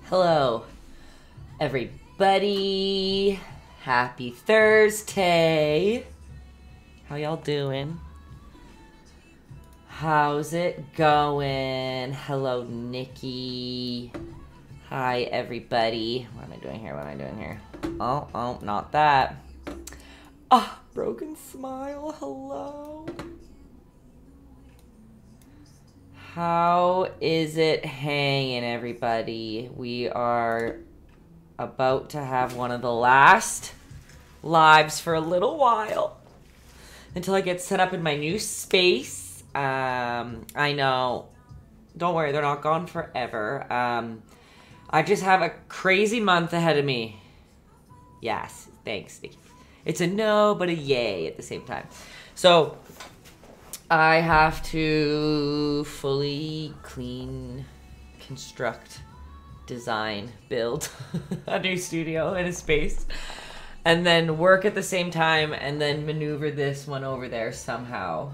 Hello, everybody. Happy Thursday. How y'all doing? How's it going? Hello, Nikki. Hi, everybody. What am I doing here? Oh, not that. Ah, broken smile. Hello. How is it hanging, everybody? We are about to have one of the last lives for a little while until I get set up in my new space. I know. Don't worry, they're not gone forever. I just have a crazy month ahead of me. Yes, thanks, Nikki. It's a no, but a yay at the same time. So I have to fully clean, construct, design, build a new studio in a space, and then work at the same time, and then maneuver this one over there somehow.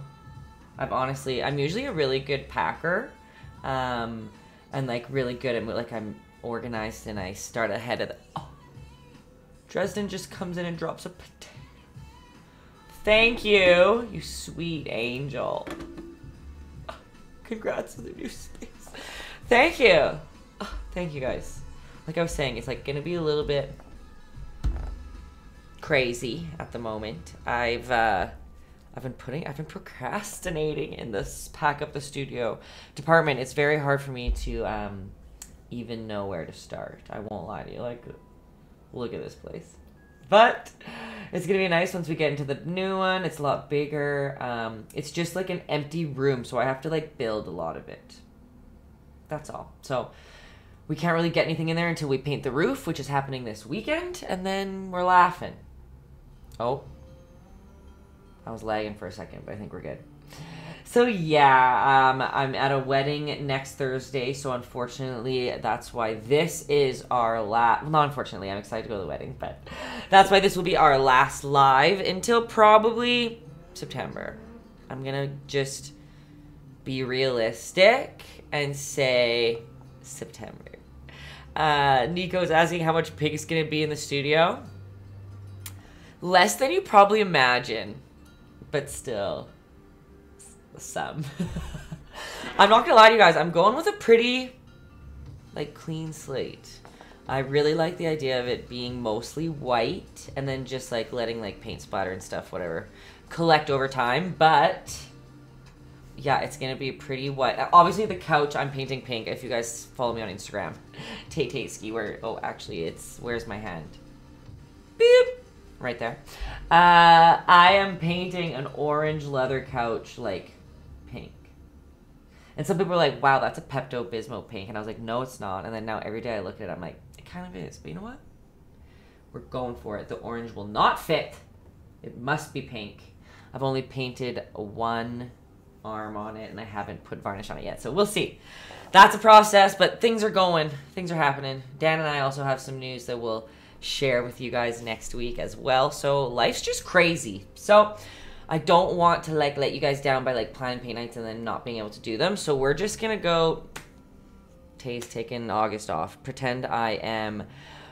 I'm usually a really good packer, and like really good at, like, I'm organized and I start ahead of the, oh, Dresden just comes in and drops a potato. Thank you, you sweet angel. Congrats on the new space. Thank you. Thank you, guys. Like I was saying, it's like gonna be a little bit crazy at the moment. I've been procrastinating in this pack up the studio department. It's very hard for me to even know where to start. I won't lie to you. Like, look at this place. But it's going to be nice once we get into the new one. It's a lot bigger. It's just like an empty room, so I have to like build a lot of it. That's all. So we can't really get anything in there until we paint the roof, which is happening this weekend, and then we're laughing. Oh. I was lagging for a second, but I think we're good. So yeah, I'm at a wedding next Thursday, so unfortunately that's why this is our last, well, not unfortunately, I'm excited to go to the wedding, but that's why this will be our last live until probably September. I'm gonna just be realistic and say September. Nico's asking how much Pig's gonna be in the studio. Less than you probably imagine, but still. Some. I'm not gonna lie to you guys, I'm going with a pretty like clean slate. I really like the idea of it being mostly white and then just like letting like paint splatter and stuff, whatever, collect over time. But yeah, it's gonna be pretty white. Obviously the couch I'm painting pink. If you guys follow me on Instagram, Taytayski, where, oh actually it's, where's my hand? Beep. Right there. I am painting an orange leather couch like pink. And some people are like, wow, that's a Pepto-Bismol pink. And I was like, no, it's not. And then now every day I look at it, I'm like, it kind of is. But you know what? We're going for it. The orange will not fit. It must be pink. I've only painted one arm on it and I haven't put varnish on it yet. So we'll see. That's a process, but things are going. Things are happening. Dan and I also have some news that we'll share with you guys next week as well. So life's just crazy. So I don't want to like let you guys down by like planning paint nights and then not being able to do them. So we're just gonna go. Tay's taking August off. Pretend I am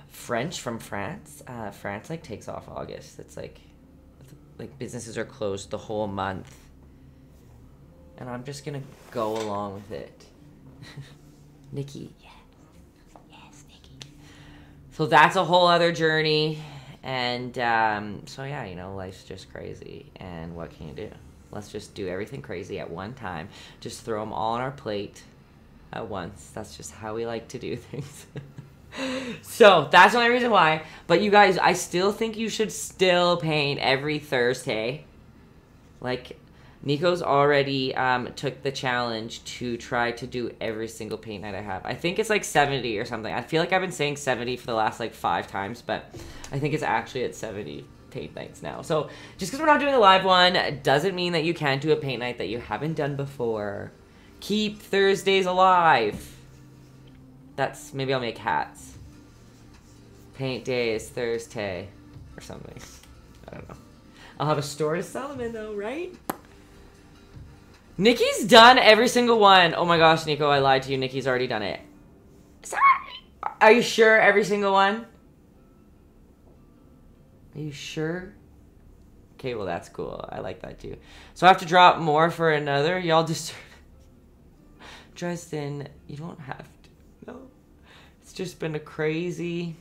French from France. France like takes off August. It's like businesses are closed the whole month, and I'm just gonna go along with it. Nikki, yes, Nikki. So that's a whole other journey. And so yeah, you know, life's just crazy, and what can you do? Let's just do everything crazy at one time. Just throw them all on our plate at once. That's just how we like to do things. So that's the only reason why. But you guys, I still think you should still paint every Thursday. Like, Nico's already took the challenge to try to do every single paint night I have. I think it's like 70 or something. I feel like I've been saying 70 for the last like 5 times, but I think it's actually at 70 paint nights now. So just because we're not doing a live one doesn't mean that you can't do a paint night that you haven't done before. Keep Thursdays alive. That's, maybe I'll make hats. Paint day is Thursday or something. I don't know. I'll have a store to sell them in though, right? Nikki's done every single one. Oh my gosh, Nico, I lied to you. Nikki's already done it. Sorry. Are you sure every single one? Are you sure? Okay, well, that's cool. I like that too. So I have to drop more for another? Y'all just... Dresden, you don't have to. No. It's just been a crazy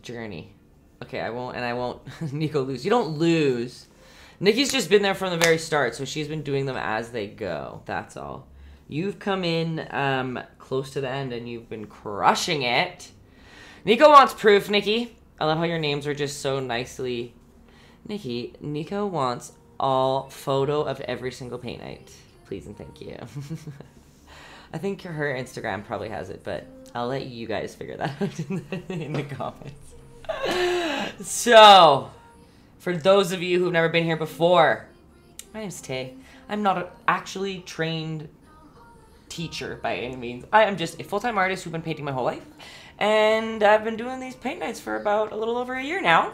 journey. Okay, I won't Nico lose. You don't lose. Nikki's just been there from the very start, so she's been doing them as they go. That's all. You've come in close to the end, and you've been crushing it. Nico wants proof, Nikki. I love how your names are just so nicely... Nikki, Nico wants all photo of every single paint night. Please and thank you. I think her Instagram probably has it, but I'll let you guys figure that out in the comments. So, for those of you who've never been here before, my name's Tay. I'm not an actually trained teacher by any means. I am just a full-time artist who's been painting my whole life. And I've been doing these paint nights for about a little over a year now.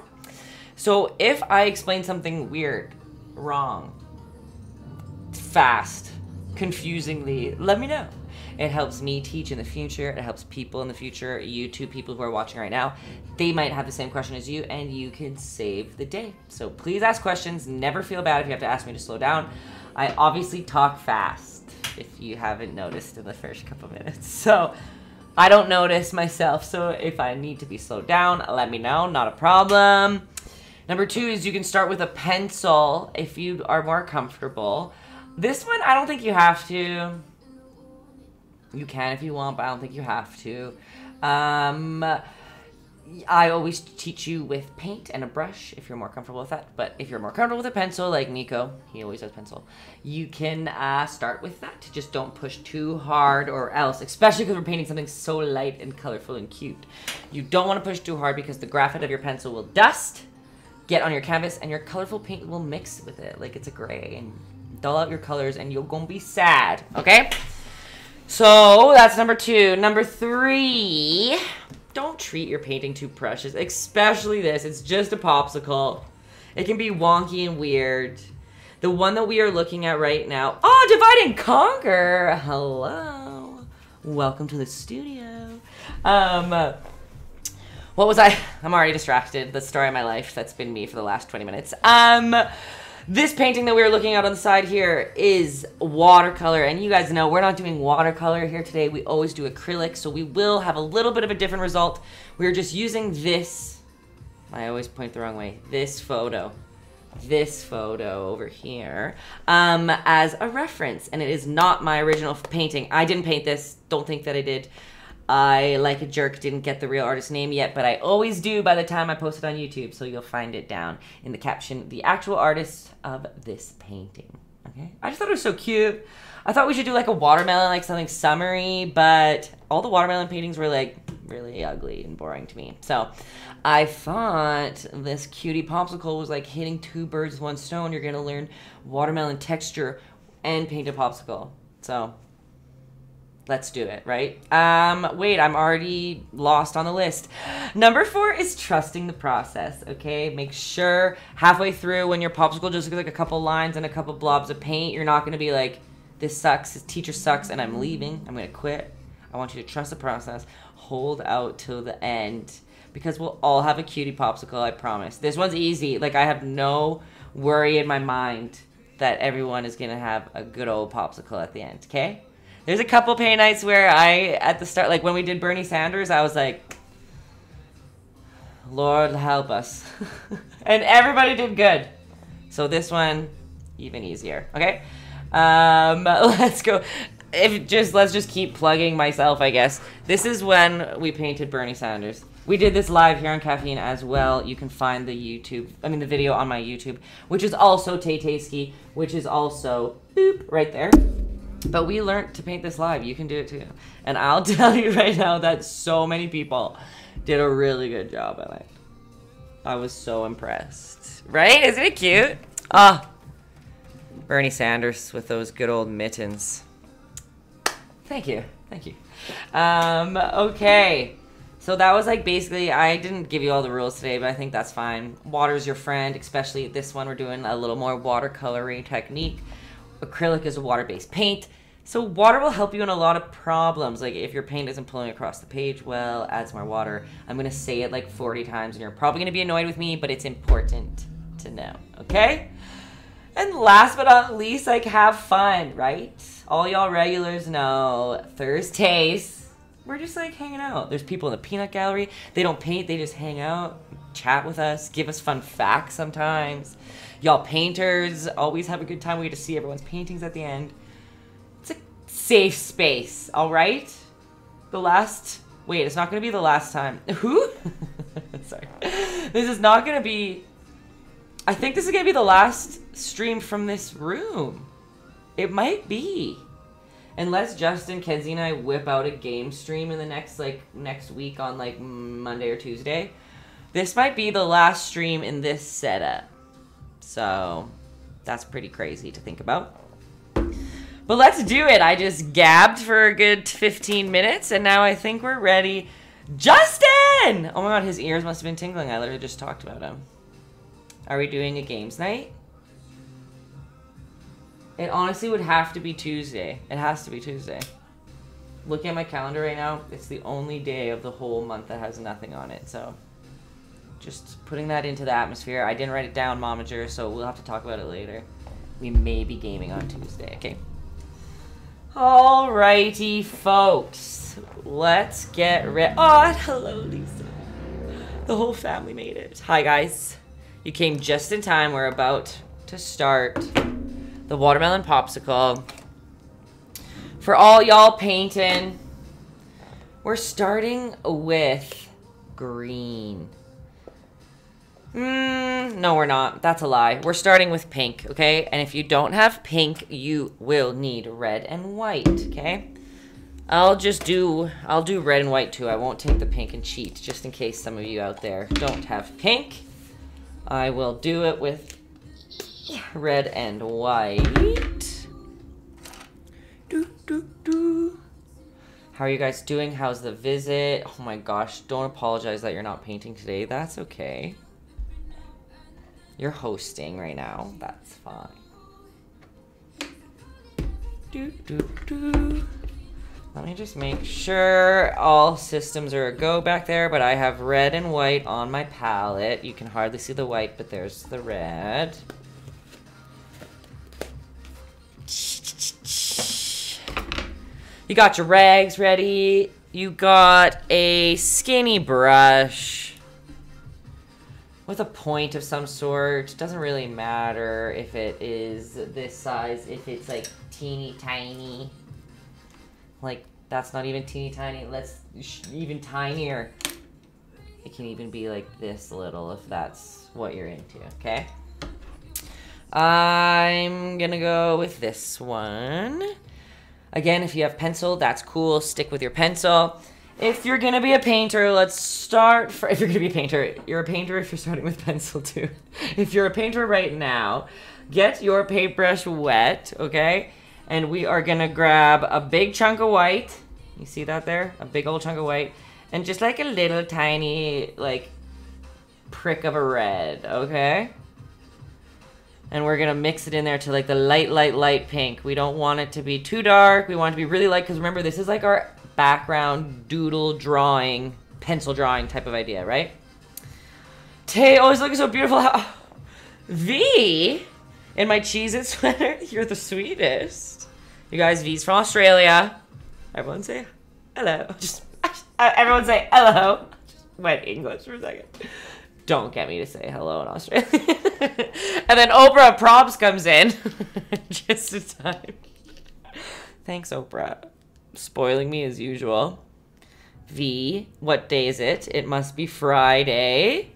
So if I explain something weird, wrong, fast, confusingly, let me know. It helps me teach in the future. It helps people in the future. You two people who are watching right now, they might have the same question as you, and you can save the day. So please ask questions. Never feel bad if you have to ask me to slow down. I obviously talk fast, if you haven't noticed in the first couple minutes. So I don't notice myself. So if I need to be slowed down, let me know. Not a problem. Number 2 is you can start with a pencil if you are more comfortable. This one, I don't think you have to. You can if you want, but I don't think you have to. I always teach you with paint and a brush if you're more comfortable with that. But if you're more comfortable with a pencil, like Nico, he always has pencil, you can start with that. Just don't push too hard or else, especially because we're painting something so light and colorful and cute. You don't want to push too hard because the graphite of your pencil will dust, get on your canvas, and your colorful paint will mix with it like it's a gray and dull out your colors, and you're gonna be sad, okay? So that's number 2. Number 3, don't treat your painting too precious, especially this. It's just a popsicle. It can be wonky and weird. The one that we are looking at right now, oh, Divide and Conquer. Hello, welcome to the studio. What was I? I'm already distracted. The story of my life. That's been me for the last 20 minutes. This painting that we were looking at on the side here is watercolor. And you guys know we're not doing watercolor here today. We always do acrylic. So we will have a little bit of a different result. We're just using this. I always point the wrong way. This photo over here as a reference. And it is not my original painting. I didn't paint this. Don't think that I did. I, like a jerk, didn't get the real artist's name yet, but I always do by the time I post it on YouTube, so you'll find it down in the caption, the actual artist of this painting, okay? I just thought it was so cute. I thought we should do like a watermelon, like something summery, but all the watermelon paintings were like really ugly and boring to me. So I thought this cutie popsicle was like hitting 2 birds with 1 stone. You're gonna learn watermelon texture and paint a popsicle. So let's do it, right? Wait, I'm already lost on the list. Number 4 is trusting the process, okay? Make sure halfway through when your popsicle just looks like a couple lines and a couple blobs of paint, you're not gonna be like, this sucks, this teacher sucks, and I'm leaving, I'm gonna quit. I want you to trust the process, hold out till the end, because we'll all have a cutie popsicle, I promise. This one's easy. Like, I have no worry in my mind that everyone is gonna have a good old popsicle at the end, okay? There's a couple paint nights where at the start, like when we did Bernie Sanders, I was like, Lord help us. And everybody did good. So this one, even easier, okay? Let's go. Let's just keep plugging myself, I guess. This is when we painted Bernie Sanders. We did this live here on Caffeine as well. You can find the video on my YouTube, which is also Taytayski, which is also boop right there. But we learned to paint this live. You can do it too. And I'll tell you right now that so many people did a really good job at it. I was so impressed. Right? Isn't it cute? Ah, Bernie Sanders with those good old mittens. Thank you. Thank you. Okay. So that was like basically, I didn't give you all the rules today, but I think that's fine. Water's your friend, especially this one. We're doing a little more watercolory technique. Acrylic is a water-based paint. So water will help you in a lot of problems. Like if your paint isn't pulling across the page well, add some more water. I'm going to say it like 40 times and you're probably going to be annoyed with me, but it's important to know, okay? And last but not least, like have fun, right? All y'all regulars know Thursdays, we're just like hanging out. There's people in the peanut gallery. They don't paint, they just hang out, chat with us, give us fun facts sometimes. Y'all painters always have a good time. We get to see everyone's paintings at the end. It's a safe space, all right? Wait, it's not going to be the last time. Who? Sorry. This is not going to be, I think this is going to be the last stream from this room. It might be. Unless Justin, Kenzie, and I whip out a game stream in the next week on like Monday or Tuesday. This might be the last stream in this setup. So that's pretty crazy to think about. But let's do it. I just gabbed for a good 15 minutes and now I think we're ready. Justin! Oh my god, his ears must have been tingling. I literally just talked about him. Are we doing a games night? It honestly would have to be Tuesday. It has to be Tuesday. Looking at my calendar right now, it's the only day of the whole month that has nothing on it. So just putting that into the atmosphere. I didn't write it down, Momager, so we'll have to talk about it later. We may be gaming on Tuesday, okay? Alrighty, folks. Let's get ready. Oh, hello, Lisa. The whole family made it. Hi, guys. You came just in time. We're about to start the Watermelon Popsicle. For all y'all painting, we're starting with green. No, we're not. That's a lie. We're starting with pink, okay? And if you don't have pink, you will need red and white, okay? I'll do red and white too. I won't take the pink and cheat, just in case some of you out there don't have pink. I will do it with red and white. How are you guys doing? How's the visit? Oh my gosh, don't apologize that you're not painting today. That's okay. You're hosting right now. That's fine. Let me just make sure all systems are a go back there, but I have red and white on my palette. You can hardly see the white, but there's the red. You got your rags ready. You got a skinny brush with a point of some sort. Doesn't really matter if it is this size, if it's like teeny tiny. Like, that's not even teeny tiny. Let's even tinier. It can even be like this little if that's what you're into, okay? I'm gonna go with this one. Again, if you have pencil, that's cool. Stick with your pencil. If you're gonna be a painter, let's start. If you're gonna be a painter, you're a painter if you're starting with pencil too. If you're a painter right now, get your paintbrush wet, okay? And we are gonna grab a big chunk of white. You see that there? A big old chunk of white. And just like a little tiny, like, prick of a red, okay? And we're gonna mix it in there to like the light pink. We don't want it to be too dark. We want it to be really light, because remember, this is like our background doodle drawing, pencil drawing type of idea, right? Tay always looking so beautiful. V, in my Cheez-It sweater, you're the sweetest. You guys, V's from Australia. Everyone say hello. Everyone say hello. Just went English for a second. Don't get me to say hello in Australia. And then Oprah Props comes in. Just in time. Thanks, Oprah. Spoiling me as usual. V, what day is it? It must be Friday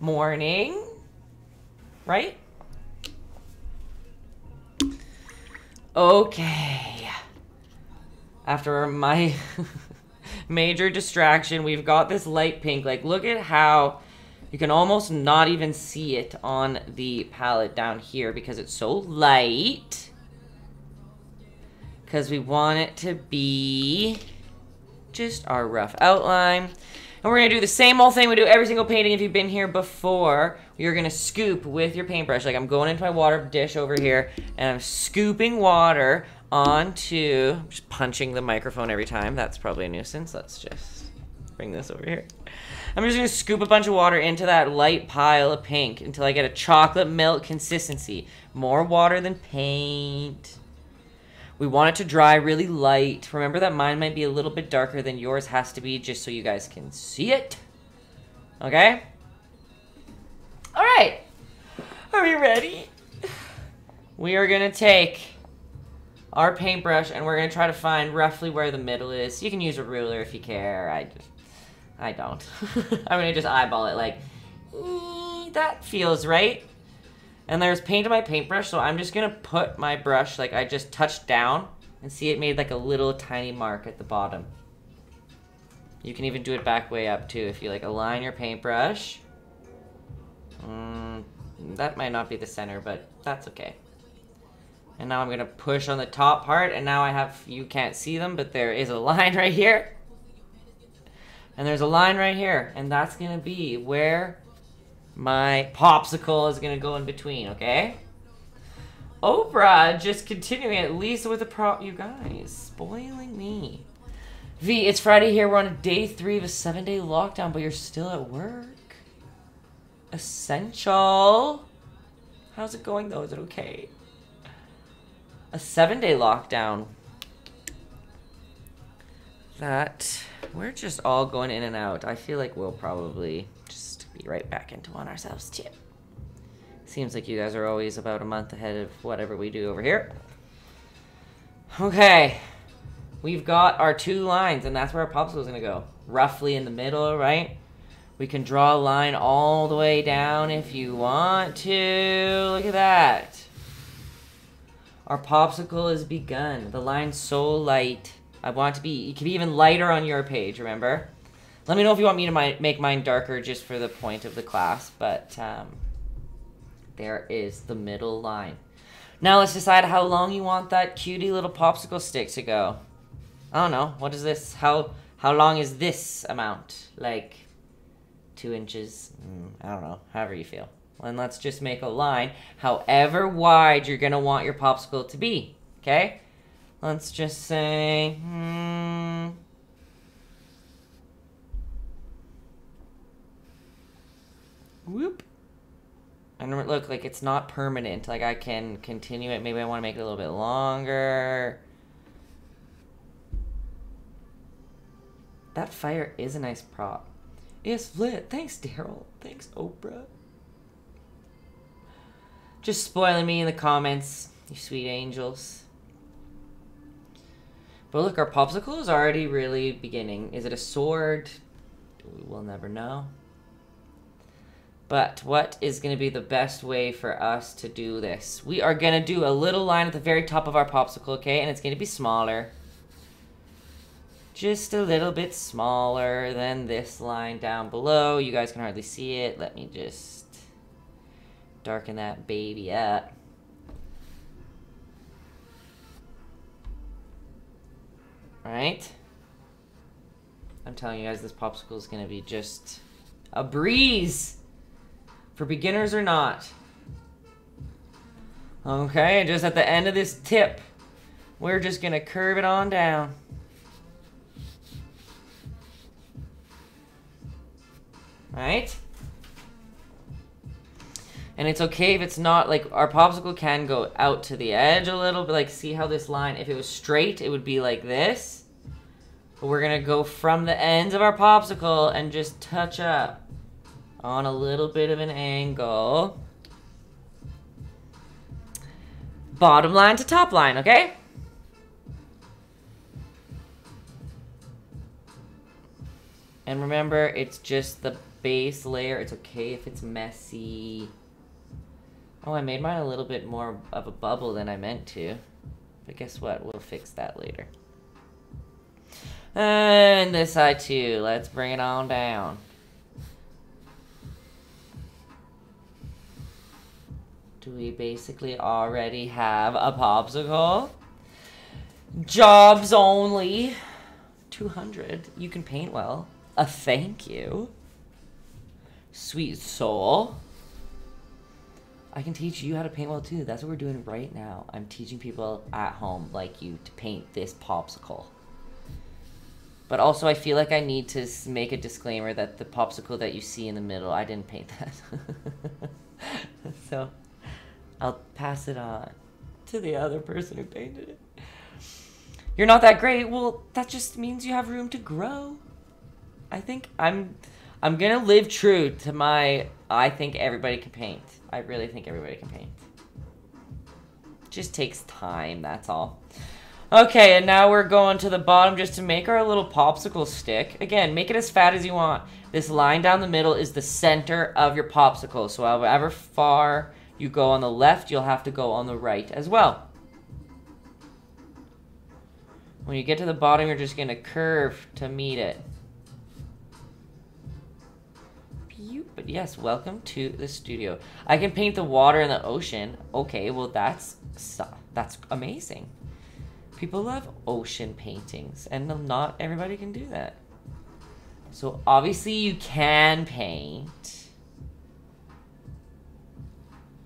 morning, right? Okay. After my major distraction, we've got this light pink. Like, look at how you can almost not even see it on the palette down here because it's so light. Because we want it to be just our rough outline. And we're going to do the same old thing we do every single painting. If you've been here before, you're going to scoop with your paintbrush. Like, I'm going into my water dish over here, and I'm scooping water onto, I'm just punching the microphone every time. That's probably a nuisance. Let's just bring this over here. I'm just going to scoop a bunch of water into that light pile of pink until I get a chocolate milk consistency. More water than paint. We want it to dry really light. Remember that mine might be a little bit darker than yours has to be, just so you guys can see it. Okay? All right. Are we ready? We are going to take our paintbrush and we're going to try to find roughly where the middle is. You can use a ruler if you care. I don't. I'm going to just eyeball it like, that feels right. And there's paint on my paintbrush, so I'm just going to put my brush, like I just touched down, and see it made like a little tiny mark at the bottom. You can even do it back way up too if you like align your paintbrush. That might not be the center, but that's okay. And now I'm going to push on the top part, and now I have, you can't see them, but there is a line right here. And there's a line right here, and that's going to be where my popsicle is going to go in between, okay? Oprah just continuing at least with the you guys, spoiling me. V, it's Friday here. We're on day 3 of a 7-day lockdown, but you're still at work. Essential. How's it going though? Is it okay? A 7-day lockdown. That we're just all going in and out. I feel like we'll probably just be right back into one ourselves too. Seems like you guys are always about a month ahead of whatever we do over here. Okay. We've got our 2 lines, and that's where our popsicle is going to go. Roughly in the middle, right? We can draw a line all the way down if you want to. Look at that. Our popsicle has begun. The line's so light. I want it to be, it can be even lighter on your page, remember? Let me know if you want me to make mine darker just for the point of the class, but there is the middle line. Now let's decide how long you want that cutie little popsicle stick to go. I don't know. What is this? How long is this amount? Like 2 inches? I don't know. However you feel. And let's just make a line however wide you're going to want your popsicle to be. Okay? Let's just say... Whoop. And look, like it's not permanent. Like I can continue it. Maybe I want to make it a little bit longer. That fire is a nice prop. It's lit. Thanks, Daryl. Thanks, Oprah. Just spoiling me in the comments, you sweet angels. But look, our popsicle is already really beginning. Is it a sword? We will never know. But what is going to be the best way for us to do this? We are going to do a little line at the very top of our popsicle, okay? And it's going to be smaller. Just a little bit smaller than this line down below. You guys can hardly see it. Let me just darken that baby up. Right? I'm telling you guys, this popsicle is going to be just a breeze. For beginners or not. Okay, just at the end of this tip, we're just going to curve it on down. Right? And it's okay if it's not, like, our popsicle can go out to the edge a little, but, like, see how this line, if it was straight, it would be like this. But we're going to go from the ends of our popsicle and just touch up on a little bit of an angle. Bottom line to top line, okay? And remember, it's just the base layer. It's okay if it's messy. Oh, I made mine a little bit more of a bubble than I meant to. But guess what? We'll fix that later. And this side too. Let's bring it on down. Do we basically already have a popsicle? Jobs only. 200. You can paint well. A thank you. Sweet soul. I can teach you how to paint well too. That's what we're doing right now. I'm teaching people at home like you to paint this popsicle. But also I feel like I need to make a disclaimer that the popsicle that you see in the middle, I didn't paint that. So I'll pass it on to the other person who painted it. You're not that great. Well, that just means you have room to grow. I think I'm gonna live true to my, I think everybody can paint. I really think everybody can paint. Just takes time, that's all. Okay, and now we're going to the bottom just to make our little popsicle stick. Again, make it as fat as you want. This line down the middle is the center of your popsicle. So however far you go on the left, you'll have to go on the right as well. When you get to the bottom, you're just gonna curve to meet it. But yes, welcome to the studio. I can paint the water in the ocean. Okay, well that's amazing. People love ocean paintings, and not everybody can do that. So obviously you can paint.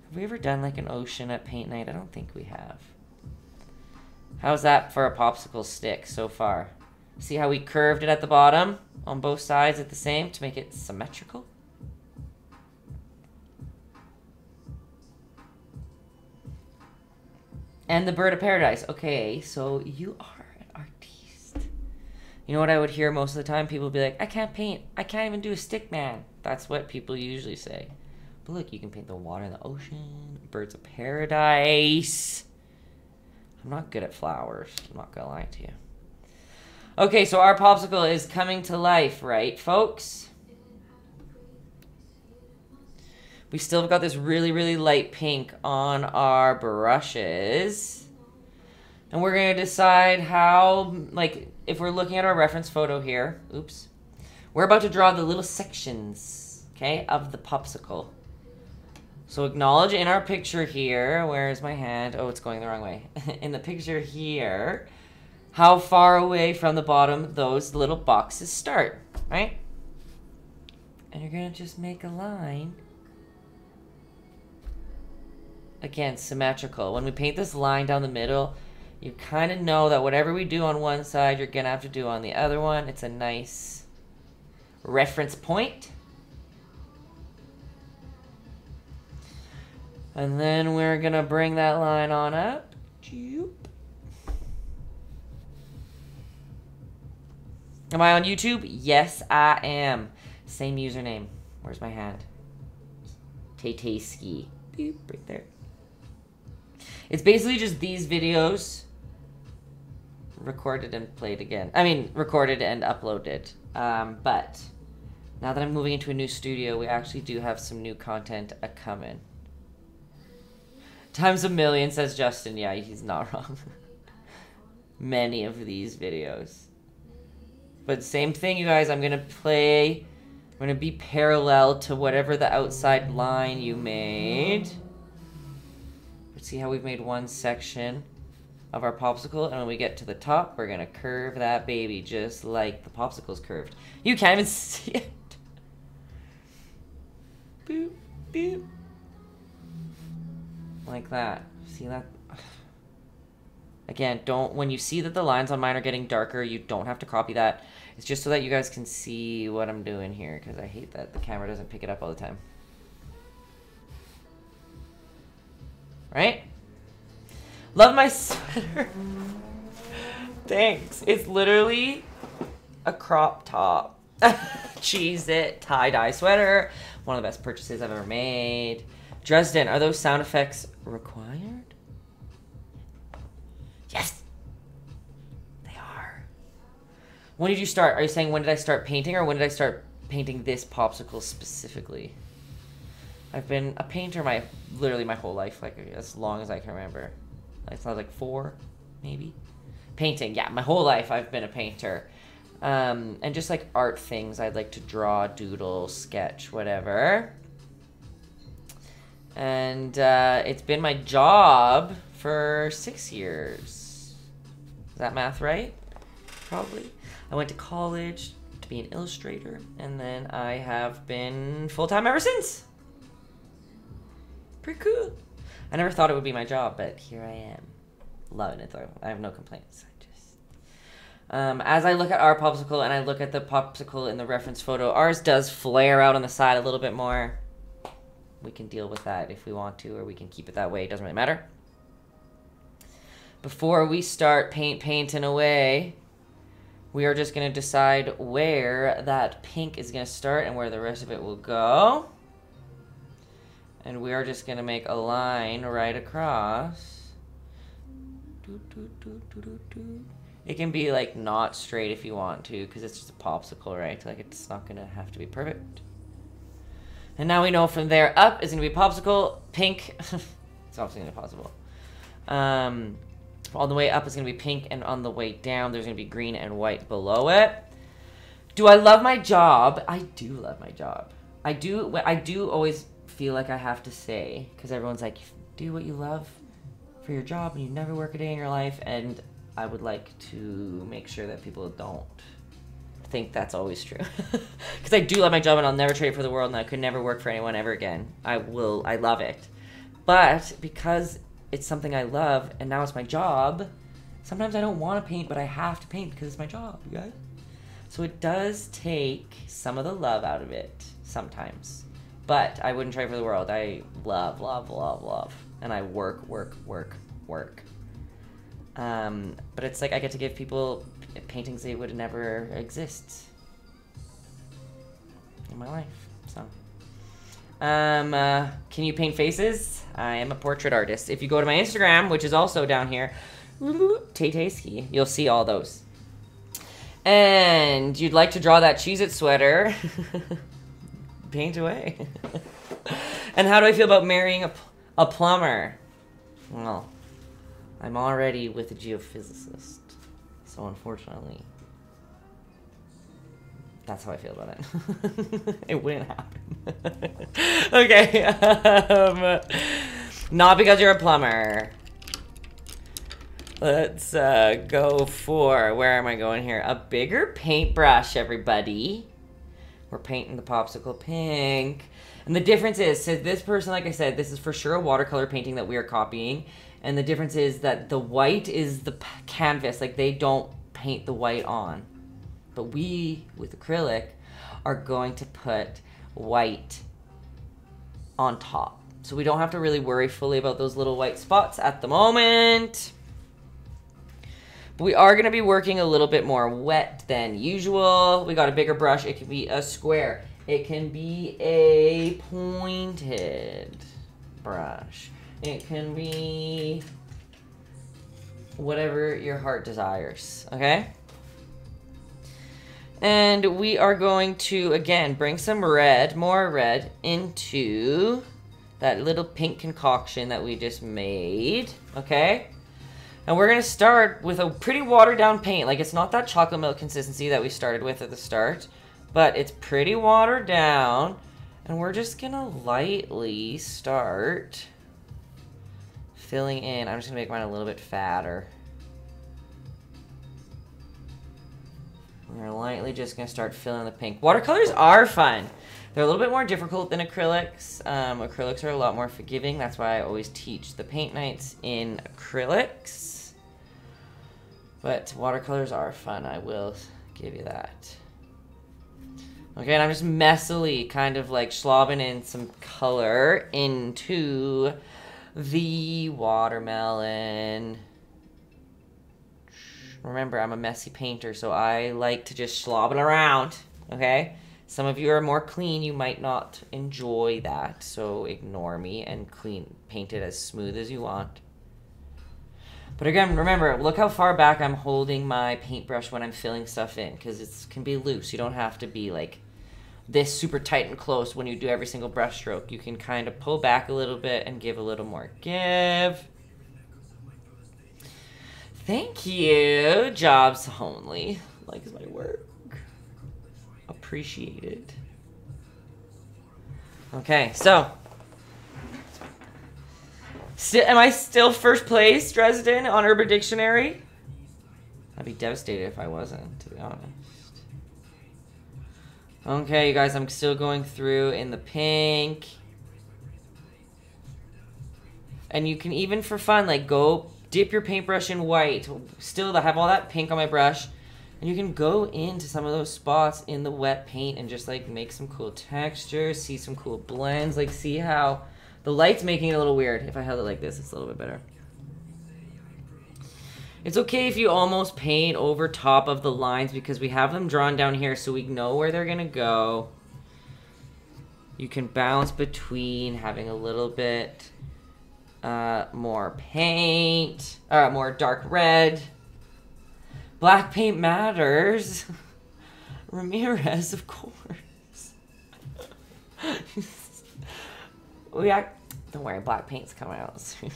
Have we ever done like an ocean at paint night? I don't think we have. How's that for a popsicle stick so far? See how we curved it at the bottom on both sides at the same to make it symmetrical? And the bird of paradise. Okay, so you are an artiste. You know what I would hear most of the time? People would be like, I can't paint. I can't even do a stick man. That's what people usually say. But look, you can paint the water in the ocean, birds of paradise. I'm not good at flowers. I'm not gonna lie to you. Okay, so our popsicle is coming to life, right, folks? We still have got this really, really light pink on our brushes. And we're going to decide how, like, if we're looking at our reference photo here, oops, we're about to draw the little sections, okay, of the popsicle. So acknowledge in our picture here, where's my hand? Oh, it's going the wrong way. In the picture here, how far away from the bottom those little boxes start, right? And you're going to just make a line. Again, symmetrical. When we paint this line down the middle, you kind of know that whatever we do on one side, you're going to have to do on the other one. It's a nice reference point. And then we're going to bring that line on up. Am I on YouTube? Yes, I am. Same username. Where's my hand? Taytayski. Boop, right there. It's basically just these videos recorded and played again. I mean, recorded and uploaded. But now that I'm moving into a new studio, we actually do have some new content a-coming. Times a million, says Justin. Yeah, he's not wrong. Many of these videos. But same thing, you guys. I'm going to be parallel to whatever the outside line you made. See how we've made one section of our popsicle, and when we get to the top, we're gonna curve that baby just like the popsicle's curved. You can't even see it. Boop, boop. Like that. See that? Again, when you see that the lines on mine are getting darker, you don't have to copy that. It's just so that you guys can see what I'm doing here, because I hate that the camera doesn't pick it up all the time. Right? Love my sweater. Thanks. It's literally a crop top. Cheese it. Tie-dye sweater. One of the best purchases I've ever made. Dresden, are those sound effects required? Yes. They are. When did you start? Are you saying when did I start painting, or when did I start painting this popsicle specifically? I've been a painter literally my whole life, like as long as I can remember. It's not like 4, maybe. Painting, yeah, my whole life I've been a painter. And just like art things, I'd like to draw, doodle, sketch, whatever. And it's been my job for 6 years. Is that math right? Probably. I went to college to be an illustrator, and then I have been full-time ever since. Pretty cool. I never thought it would be my job, but here I am. Loving it, though. I have no complaints. As I look at our popsicle and I look at the popsicle in the reference photo, ours does flare out on the side a little bit more. We can deal with that if we want to, or we can keep it that way. It doesn't really matter. Before we start painting away, we are just going to decide where that pink is going to start and where the rest of it will go. And we are just going to make a line right across. It can be like not straight if you want to, because it's just a popsicle, right? Like it's not going to have to be perfect. And now we know from there up is going to be popsicle, pink. It's obviously going to be possible. On the way up is going to be pink, and on the way down there's going to be green and white below it. Do I love my job? I do love my job. I do always feel like I have to say, because everyone's like, do what you love for your job and you never work a day in your life, and I would like to make sure that people don't think that's always true. Because I do love my job and I'll never trade it for the world, and I could never work for anyone ever again. I love it. But because it's something I love and now it's my job, sometimes I don't want to paint, but I have to paint because it's my job, you guys. So it does take some of the love out of it sometimes. But I wouldn't trade for the world. I love, love, love, love. And I work. But it's like I get to give people paintings that would never exist in my life. So, can you paint faces? I am a portrait artist. If you go to my Instagram, which is also down here, Taytayski, you'll see all those. And you'd like to draw that Cheez-It sweater, paint away. And how do I feel about marrying a plumber? Well, I'm already with a geophysicist, so unfortunately, that's how I feel about it. It wouldn't happen. Okay, not because you're a plumber. Let's go for, where am I going here? A bigger paintbrush, everybody. We're painting the popsicle pink. And the difference is, so this person, like I said, this is for sure a watercolor painting that we are copying. And the difference is that the white is the canvas. Like, they don't paint the white on. But we, with acrylic, are going to put white on top. So we don't have to really worry fully about those little white spots at the moment. But we are going to be working a little bit more wet than usual. We got a bigger brush. It can be a square. It can be a pointed brush. It can be whatever your heart desires, okay? And we are going to, again, bring some red, more red, into that little pink concoction that we just made, okay? And we're going to start with a pretty watered down paint. Like, it's not that chocolate milk consistency that we started with at the start, but it's pretty watered down. And we're just going to lightly start filling in. I'm just going to make mine a little bit fatter. We're lightly just going to start filling the pink. Watercolors are fun. They're a little bit more difficult than acrylics. Acrylics are a lot more forgiving. That's why I always teach the paint nights in acrylics. But watercolors are fun. I will give you that. Okay, and I'm just messily kind of like slobbing in some color into the watermelon. Remember, I'm a messy painter, so I like to just slob it around, okay? Some of you are more clean. You might not enjoy that, so ignore me and paint it as smooth as you want. But again, remember, look how far back I'm holding my paintbrush when I'm filling stuff in, because it can be loose. You don't have to be like this super tight and close when you do every single brush stroke. You can kind of pull back a little bit and give a little more give. Thank you. Jobs only. Likes my work. Appreciated. Okay, so. Am I still first place, Dresden, on Urban Dictionary? I'd be devastated if I wasn't, to be honest. Okay, you guys, I'm still going through in the pink. And you can even, for fun, like, go dip your paintbrush in white. Still, I have all that pink on my brush. And you can go into some of those spots in the wet paint and just, like, make some cool textures, see some cool blends. Like, see how the light's making it a little weird. If I held it like this, it's a little bit better. It's okay if you almost paint over top of the lines because we have them drawn down here so we know where they're going to go. You can bounce between having a little bit more paint, more dark red. Black paint matters. Ramirez, of course. Don't worry, black paint's coming out soon.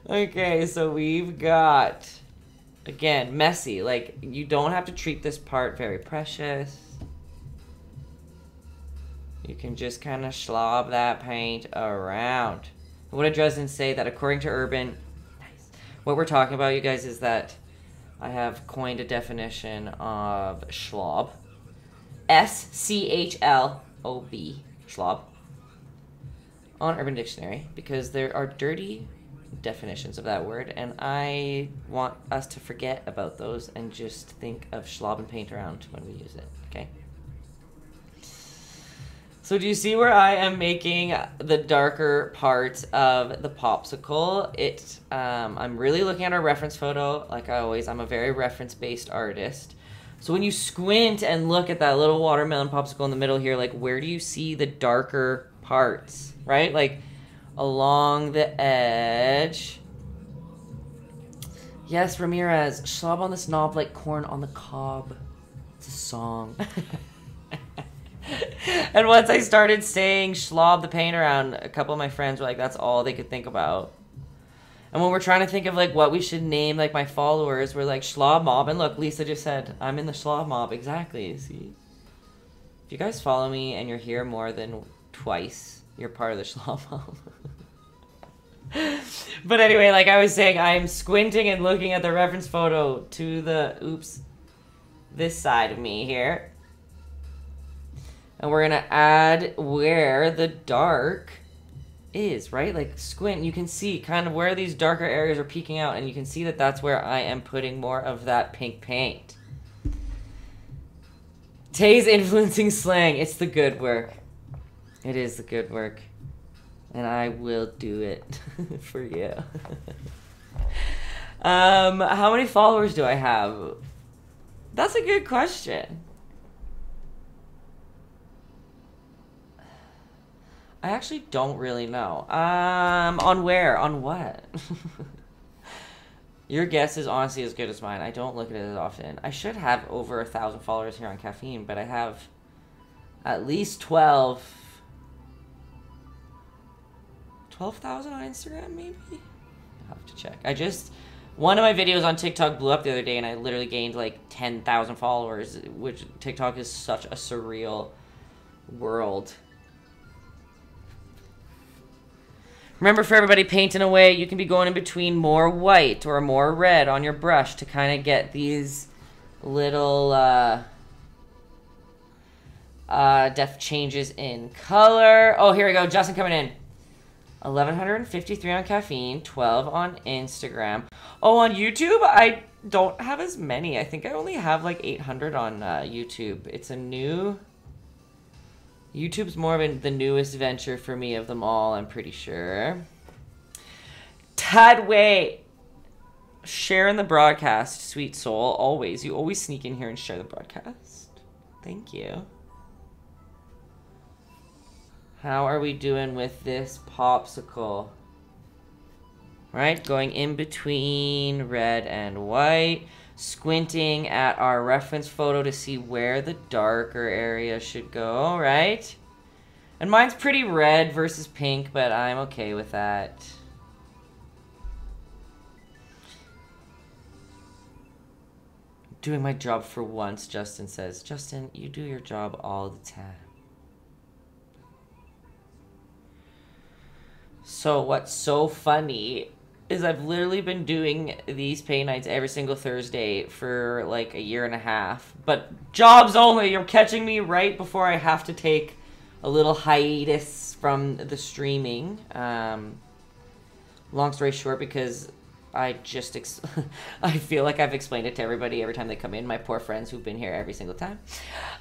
Okay, so we've got, again, messy. Like, you don't have to treat this part very precious. You can just kind of slob that paint around. What did Dresden say? That according to Urban, what we're talking about, you guys, is that I have coined a definition of schlob. S-C-H-L-O-B, schlob, on Urban Dictionary, because there are dirty definitions of that word, and I want us to forget about those and just think of schlob and paint around when we use it, okay? So do you see where I am making the darker part of the popsicle? I'm really looking at our reference photo, like I always. I'm a very reference-based artist. So when you squint and look at that little watermelon popsicle in the middle here, like, where do you see the darker parts, right? Like, along the edge. Yes, Ramirez, schlob on this knob like corn on the cob. It's a song. And once I started saying schlob the paint around, a couple of my friends were like, that's all they could think about. And when we're trying to think of, like, what we should name, like, my followers, we're like, schlob mob. And look, Lisa just said, I'm in the schlob mob. Exactly, see? If you guys follow me and you're here more than twice, you're part of the schlob mob. But anyway, like I was saying, I'm squinting and looking at the reference photo to the, this side of me here. And we're going to add where the dark is, right? Like, squint, you can see kind of where these darker areas are peeking out, and you can see that that's where I am putting more of that pink paint. Tay's influencing slang. It's the good work. It is the good work. And I will do it for you. How many followers do I have? That's a good question. I actually don't really know. On where? On what? Your guess is honestly as good as mine. I don't look at it as often. I should have over 1,000 followers here on Caffeine, but I have at least 12,000 on Instagram, maybe? I'll have to check. One of my videos on TikTok blew up the other day, and I literally gained like 10,000 followers, which TikTok is such a surreal world. Remember, for everybody painting away, you can be going in between more white or more red on your brush to kind of get these little depth changes in color. Oh, here we go. Justin coming in. 1,153 on Caffeine, 12 on Instagram. Oh, on YouTube, I don't have as many. I think I only have like 800 on YouTube. It's a new... YouTube's more of the newest venture for me of them all, I'm pretty sure. Tadway! Sharing the broadcast, sweet soul. Always. You always sneak in here and share the broadcast. Thank you. How are we doing with this popsicle? Right? Going in between red and white. Squinting at our reference photo to see where the darker area should go, right? And mine's pretty red versus pink, but I'm okay with that. Doing my job for once, Justin says. Justin, you do your job all the time. So what's so funny is I've literally been doing these paint nights every single Thursday for like a year and a half. But jobs only. You're catching me right before I have to take a little hiatus from the streaming. long story short, because I just, I feel like I've explained it to everybody every time they come in, my poor friends who've been here every single time.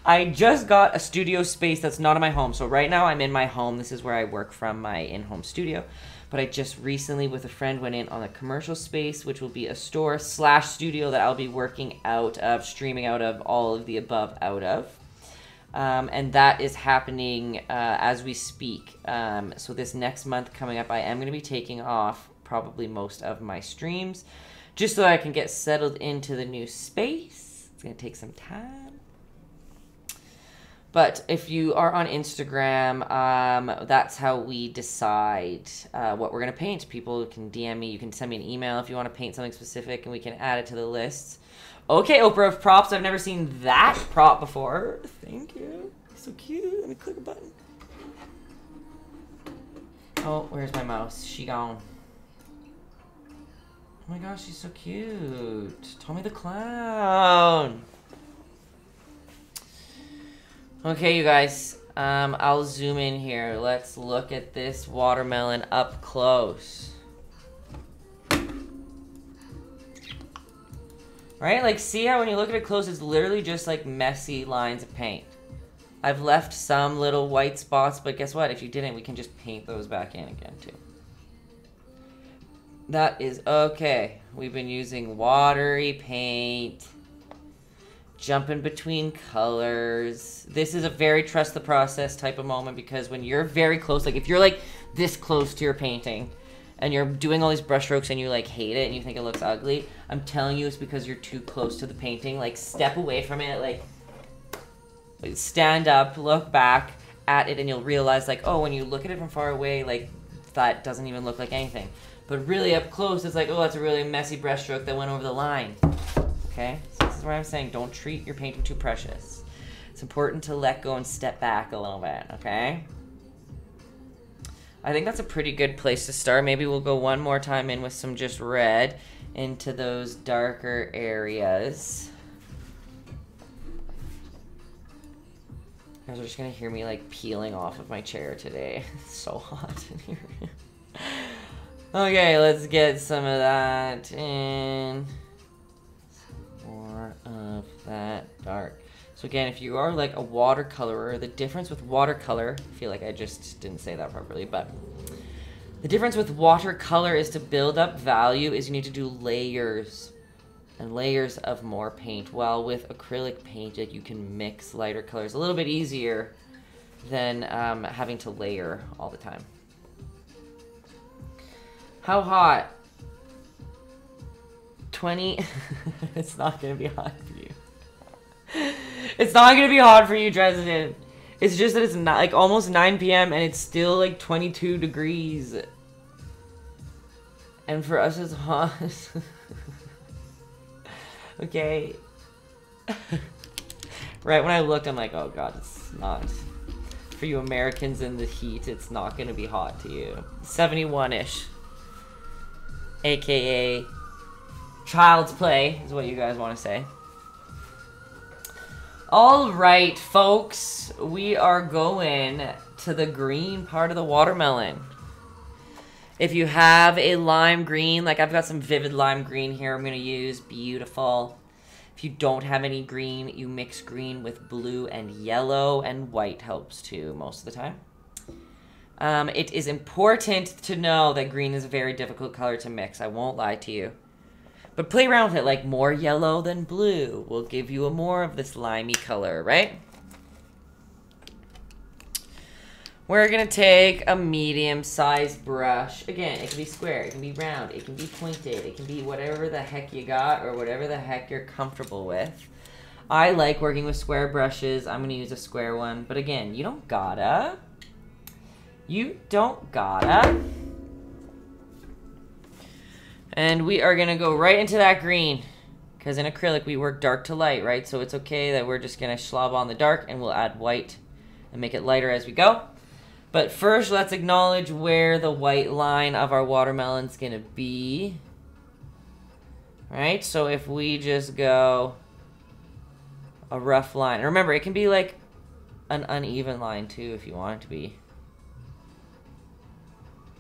I just got a studio space that's not in my home. So right now I'm in my home. This is where I work from, my in-home studio. But I just recently, with a friend, went in on a commercial space, which will be a store / studio that I'll be working out of, streaming out of, all of the above out of. And that is happening as we speak. So this next month coming up, I am going to be taking off probably most of my streams, just so that I can get settled into the new space. It's going to take some time. But if you are on Instagram, that's how we decide what we're going to paint. People can DM me. You can send me an email if you want to paint something specific, and we can add it to the list. Okay, Oprah of props. I've never seen that prop before. Thank you. So cute. Let me click a button. Oh, where's my mouse? She gone. Oh my gosh, she's so cute. Tommy the Clown. Okay, you guys. I'll zoom in here. Let's look at this watermelon up close. Right? Like, see how when you look at it close, it's literally just like messy lines of paint. I've left some little white spots, but guess what? If you didn't, we can just paint those back in again, too. That is okay. We've been using watery paint. Jumping between colors. This is a very trust the process type of moment, because when you're very close, like if you're like this close to your painting and you're doing all these brush strokes and you like hate it and you think it looks ugly, I'm telling you it's because you're too close to the painting. Like, step away from it, like stand up, look back at it, and you'll realize, like, oh, when you look at it from far away, like, that doesn't even look like anything. But really up close, it's like, oh, that's a really messy brush stroke that went over the line. Okay? So this is where I'm saying, don't treat your painting too precious. It's important to let go and step back a little bit, okay? I think that's a pretty good place to start. Maybe we'll go one more time in with some just red into those darker areas. You guys are just gonna hear me like peeling off of my chair today. It's so hot in here. Okay, let's get some of that in. Some more of that dark. So again, if you are like a watercolorer, the difference with watercolor, I feel like I just didn't say that properly, but the difference with watercolor is to build up value is you need to do layers and layers of more paint. While with acrylic paint, you can mix lighter colors a little bit easier than having to layer all the time. How hot? 20? It's not gonna be hot for you. It's not gonna be hot for you, Dresden. It's just that it's not like almost 9 p.m. and it's still like 22 degrees. And for us it's hot. Okay. Right when I looked, I'm like, oh god, it's not. For you Americans in the heat, it's not gonna be hot to you. 71-ish. AKA child's play is what you guys want to say. All right, folks, we are going to the green part of the watermelon. If you have a lime green, like I've got some vivid lime green here I'm going to use, beautiful. If you don't have any green, you mix green with blue and yellow, and white helps too most of the time. It is important to know that green is a very difficult color to mix, I won't lie to you. But play around with it, like more yellow than blue will give you a more of this limey color, right? We're gonna take a medium-sized brush. Again, it can be square, it can be round, it can be pointed, it can be whatever the heck you got or whatever the heck you're comfortable with. I like working with square brushes. I'm gonna use a square one, but again, you don't gotta. You don't gotta. And we are going to go right into that green. Because in acrylic, we work dark to light, right? So it's okay that we're just going to slob on the dark, and we'll add white and make it lighter as we go. But first, let's acknowledge where the white line of our watermelon's going to be. Right? So if we just go a rough line. And remember, it can be like an uneven line, too, if you want it to be.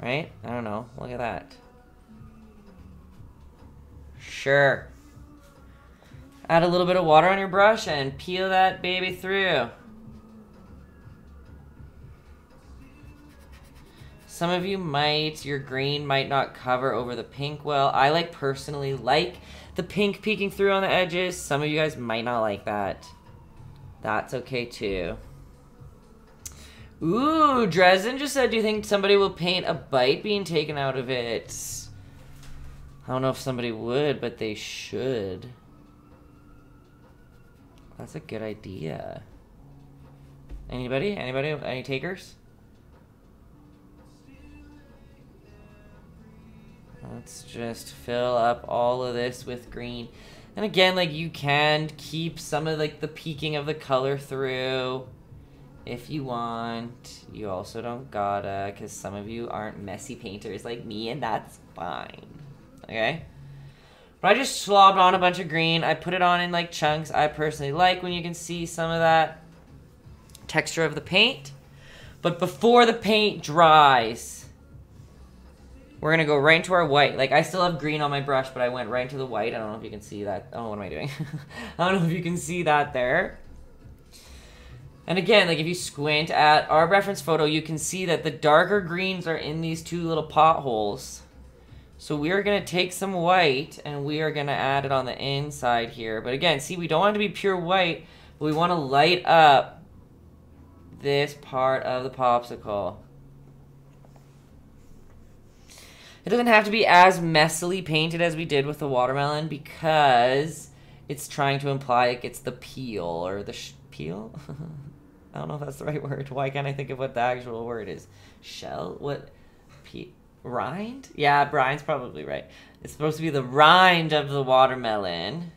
Right? I don't know. Look at that. Sure. Add a little bit of water on your brush and peel that baby through. Some of you your green might not cover over the pink well. I personally like the pink peeking through on the edges. Some of you guys might not like that. That's okay too. Ooh, Dresden just said, do you think somebody will paint a bite being taken out of it? I don't know if somebody would, but they should. That's a good idea. Anybody? Anybody? Any takers? Let's just fill up all of this with green. And again, you can keep some of, the peeking of the color through if you want. You also don't gotta, because some of you aren't messy painters like me, and that's fine. Okay? But I just slobbed on a bunch of green. I put it on in, chunks. I personally like when you can see some of that texture of the paint. But before the paint dries, we're going to go right into our white. I still have green on my brush, but I went right into the white. I don't know if you can see that. Oh, what am I doing? I don't know if you can see that there. And again, if you squint at our reference photo, you can see that the darker greens are in these two little potholes. So we are going to take some white, and we are going to add it on the inside here. But again, see, we don't want it to be pure white, but we want to light up this part of the popsicle. It doesn't have to be as messily painted as we did with the watermelon because it's trying to imply it gets the peel or the peel? I don't know if that's the right word. Why can't I think of what the actual word is? Shell? What? Rind? Yeah, rind's probably right. It's supposed to be the rind of the watermelon.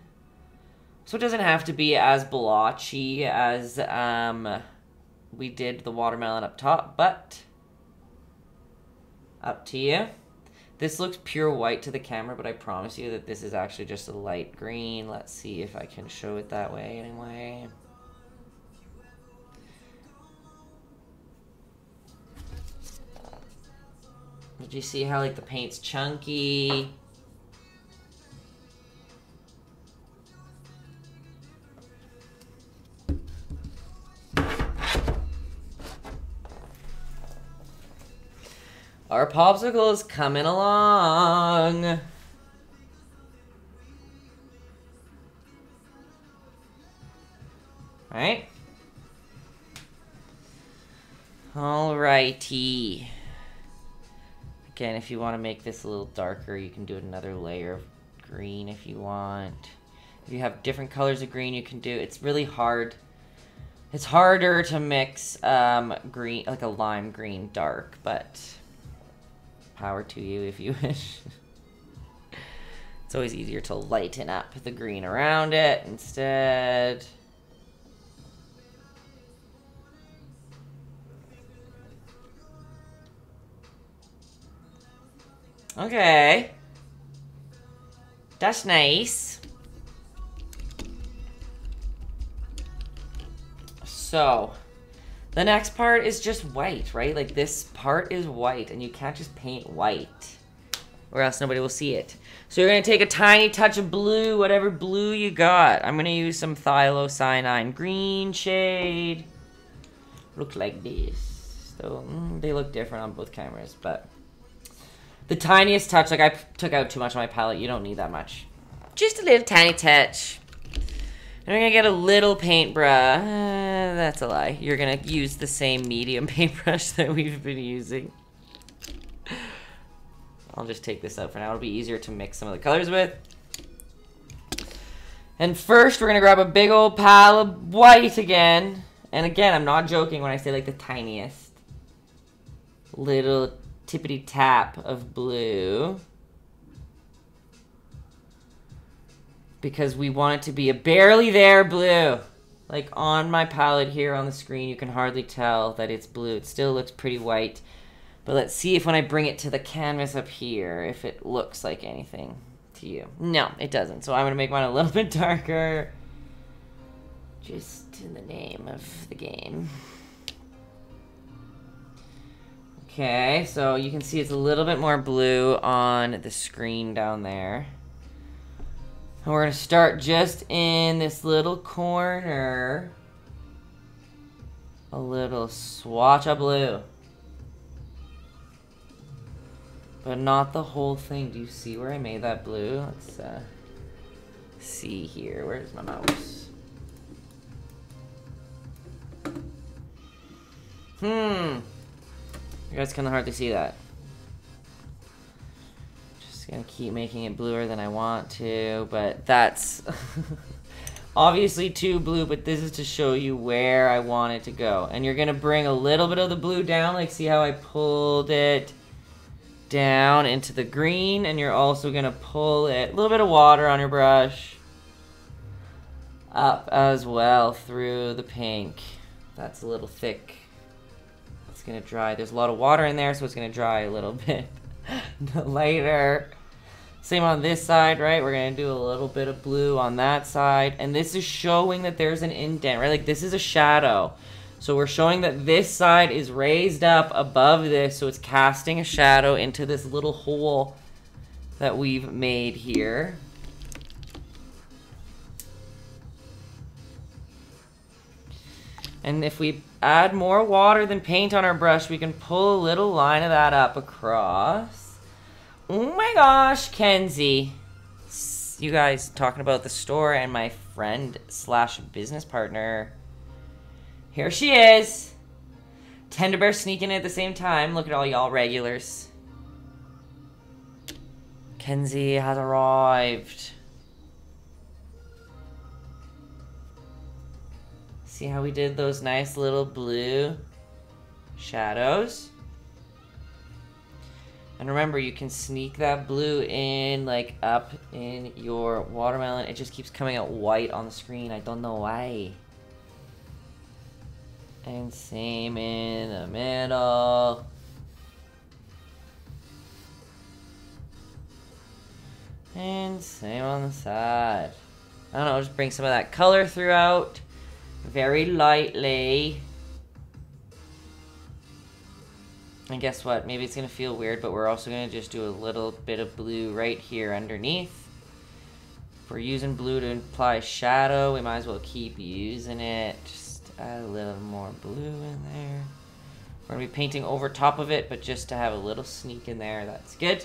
So it doesn't have to be as blotchy as we did the watermelon up top, but up to you. This looks pure white to the camera, but I promise you that this is actually just a light green. Let's see if I can show it that way anyway. Did you see how the paint's chunky? Our popsicle is coming along. Right? Alrighty. Again, if you want to make this a little darker, you can do another layer of green if you want. If you have different colors of green, you can do. It's really hard. It's harder to mix green, a lime green dark, but power to you if you wish. It's always easier to lighten up the green around it instead. Okay. That's nice. So, the next part is just white, right? This part is white, and you can't just paint white, or else nobody will see it. So you're going to take a tiny touch of blue, whatever blue you got. I'm going to use some thiocyanine green shade. Look like this. So, they look different on both cameras, but the tiniest touch, I took out too much on my palette. You don't need that much. Just a little tiny touch. And we're going to get a little paintbrush. That's a lie. You're going to use the same medium paintbrush that we've been using. I'll just take this out for now. It'll be easier to mix some of the colors with. And first, we're going to grab a big old pile of white again. And again, I'm not joking when I say the tiniest. Little tippity tap of blue. Because we want it to be a barely there blue. On my palette here on the screen, you can hardly tell that it's blue. It still looks pretty white. But let's see if when I bring it to the canvas up here, if it looks like anything to you. No, it doesn't. So I'm going to make mine a little bit darker. Just in the name of the game. Okay, so you can see it's a little bit more blue on the screen down there. And we're going to start just in this little corner. A little swatch of blue. But not the whole thing. Do you see where I made that blue? Let's see here. Where's my mouse? You guys can hardly see that. Just gonna keep making it bluer than I want to, but that's obviously too blue, but this is to show you where I want it to go. And you're gonna bring a little bit of the blue down, like see how I pulled it down into the green, and you're also gonna pull it, a little bit of water on your brush, up as well through the pink. That's a little thick. It's gonna dry. There's a lot of water in there, so it's gonna dry a little bit later. Same on this side, right? We're gonna do a little bit of blue on that side, and this is showing that there's an indent, right? Like this is a shadow. So we're showing that this side is raised up above this, so it's casting a shadow into this little hole that we've made here. And if we add more water than paint on our brush, we can pull a little line of that up across. Oh my gosh, Kenzie. You guys talking about the store and my friend slash business partner. Here she is. Tender Bear sneaking in at the same time. Look at all y'all regulars. Kenzie has arrived. See how we did those nice little blue shadows? And remember, you can sneak that blue in, like, up in your watermelon. It just keeps coming out white on the screen. I don't know why. And same in the middle. And same on the side. I don't know, just bring some of that color throughout. Very lightly. And guess what? Maybe it's going to feel weird, but we're also going to just do a little bit of blue right here underneath. If we're using blue to apply shadow, we might as well keep using it. Just add a little more blue in there. We're going to be painting over top of it, but just to have a little sneak in there, that's good.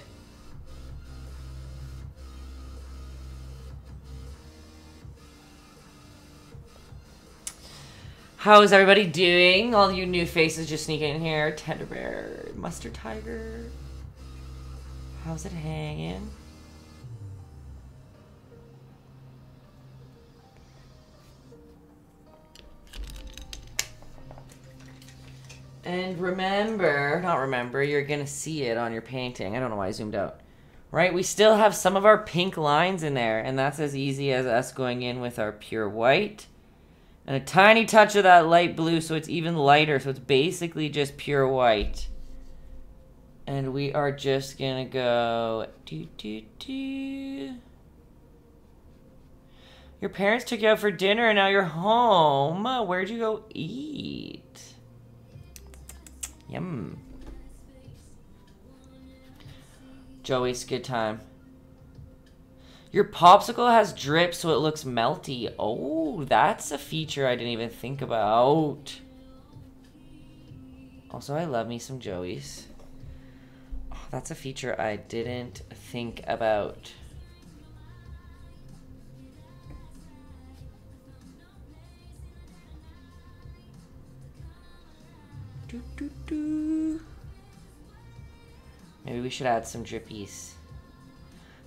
How is everybody doing? All you new faces just sneaking in here. Tender Bear, Mustard Tiger. How's it hanging? And remember, not remember, you're gonna see it on your painting. I don't know why I zoomed out. Right, we still have some of our pink lines in there, and that's as easy as us going in with our pure white. And a tiny touch of that light blue so it's even lighter. So it's basically just pure white. And we are just going to go... Your parents took you out for dinner and now you're home. Where'd you go eat? Yum. Joey's good time. Your popsicle has drip so it looks melty. Oh, that's a feature I didn't even think about. Also, I love me some Joey's. Oh, that's a feature I didn't think about. Maybe we should add some drippies.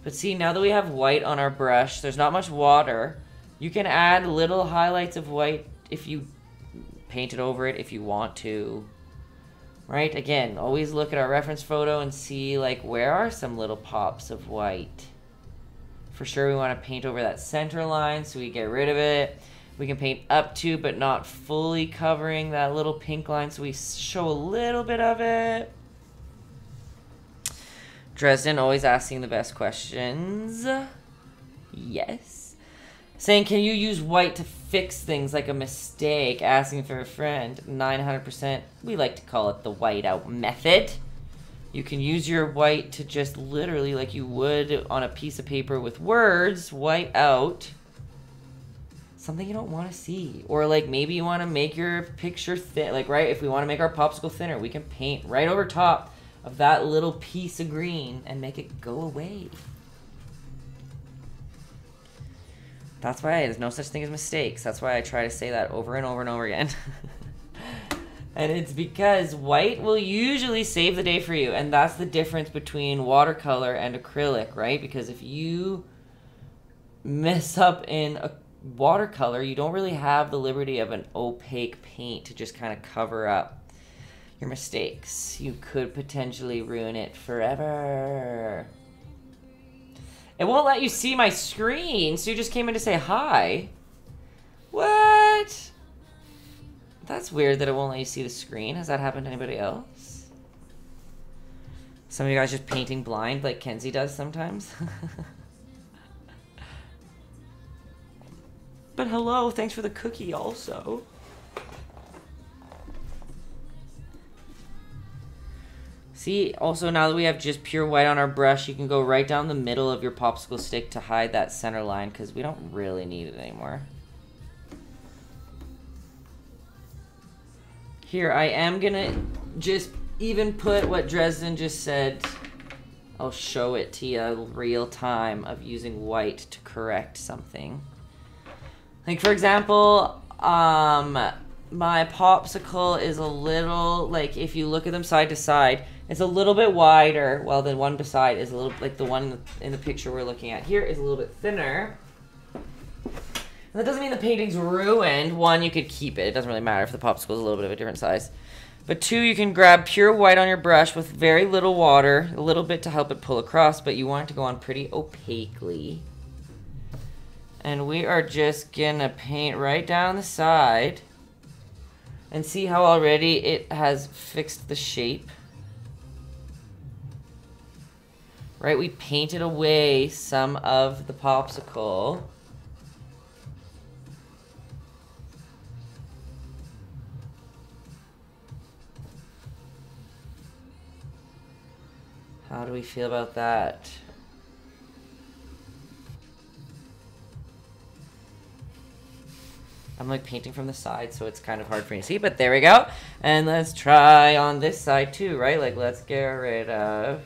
But see, now that we have white on our brush, there's not much water. You can add little highlights of white if you paint it over it if you want to. Right? Again, always look at our reference photo and see, like, where are some little pops of white. For sure we want to paint over that center line so we get rid of it. We can paint up to, but not fully covering that little pink line so we show a little bit of it. Dresden, always asking the best questions. Yes. Saying, can you use white to fix things like a mistake? Asking for a friend. 900%. We like to call it the whiteout method. You can use your white to just literally, like you would on a piece of paper with words, white out something you don't want to see. Or like maybe you want to make your picture thin, like right, if we want to make our popsicle thinner, we can paint right over top of that little piece of green and make it go away. That's why there's no such thing as mistakes. That's why I try to say that over and over and over again. And it's because white will usually save the day for you. And that's the difference between watercolor and acrylic, right? Because if you mess up in a watercolor, you don't really have the liberty of an opaque paint to just kind of cover up your mistakes. You could potentially ruin it forever. It won't let you see my screen, so you just came in to say hi. What? That's weird that it won't let you see the screen. Has that happened to anybody else? Some of you guys just painting blind like Kenzie does sometimes. But hello, thanks for the cookie also. See, also now that we have just pure white on our brush, you can go right down the middle of your popsicle stick to hide that center line because we don't really need it anymore. Here, I am gonna just even put what Dresden just said. I'll show it to you real time of using white to correct something. Like for example, my popsicle is a little, like if you look at them side to side, it's a little bit wider, while the one beside is a little, like the one in the picture we're looking at here is a little bit thinner. And that doesn't mean the painting's ruined. One, you could keep it. It doesn't really matter if the popsicle is a little bit of a different size. But two, you can grab pure white on your brush with very little water, a little bit to help it pull across, but you want it to go on pretty opaquely. And we are just gonna paint right down the side. And see how already it has fixed the shape? Right, we painted away some of the popsicle. How do we feel about that? I'm like painting from the side, so it's kind of hard for me to see, but there we go. And let's try on this side too, right? Like let's get rid of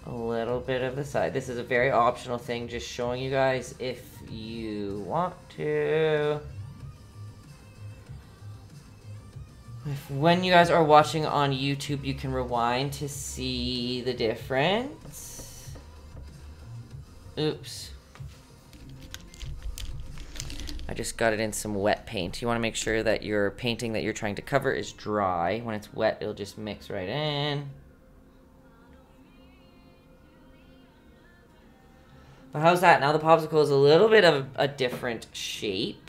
a little bit of the side. This is a very optional thing, just showing you guys if you want to. When you guys are watching on YouTube, you can rewind to see the difference. Oops. I just got it in some wet paint. You want to make sure that your painting that you're trying to cover is dry. When it's wet, it'll just mix right in. But how's that? Now the popsicle is a little bit of a different shape.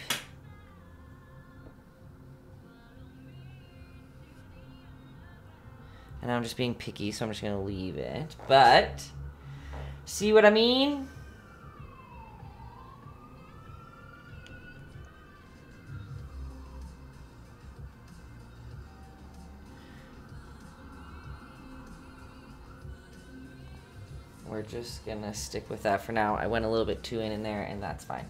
And I'm just being picky, so I'm just going to leave it. But, see what I mean? We're just going to stick with that for now. I went a little bit too in there, and that's fine.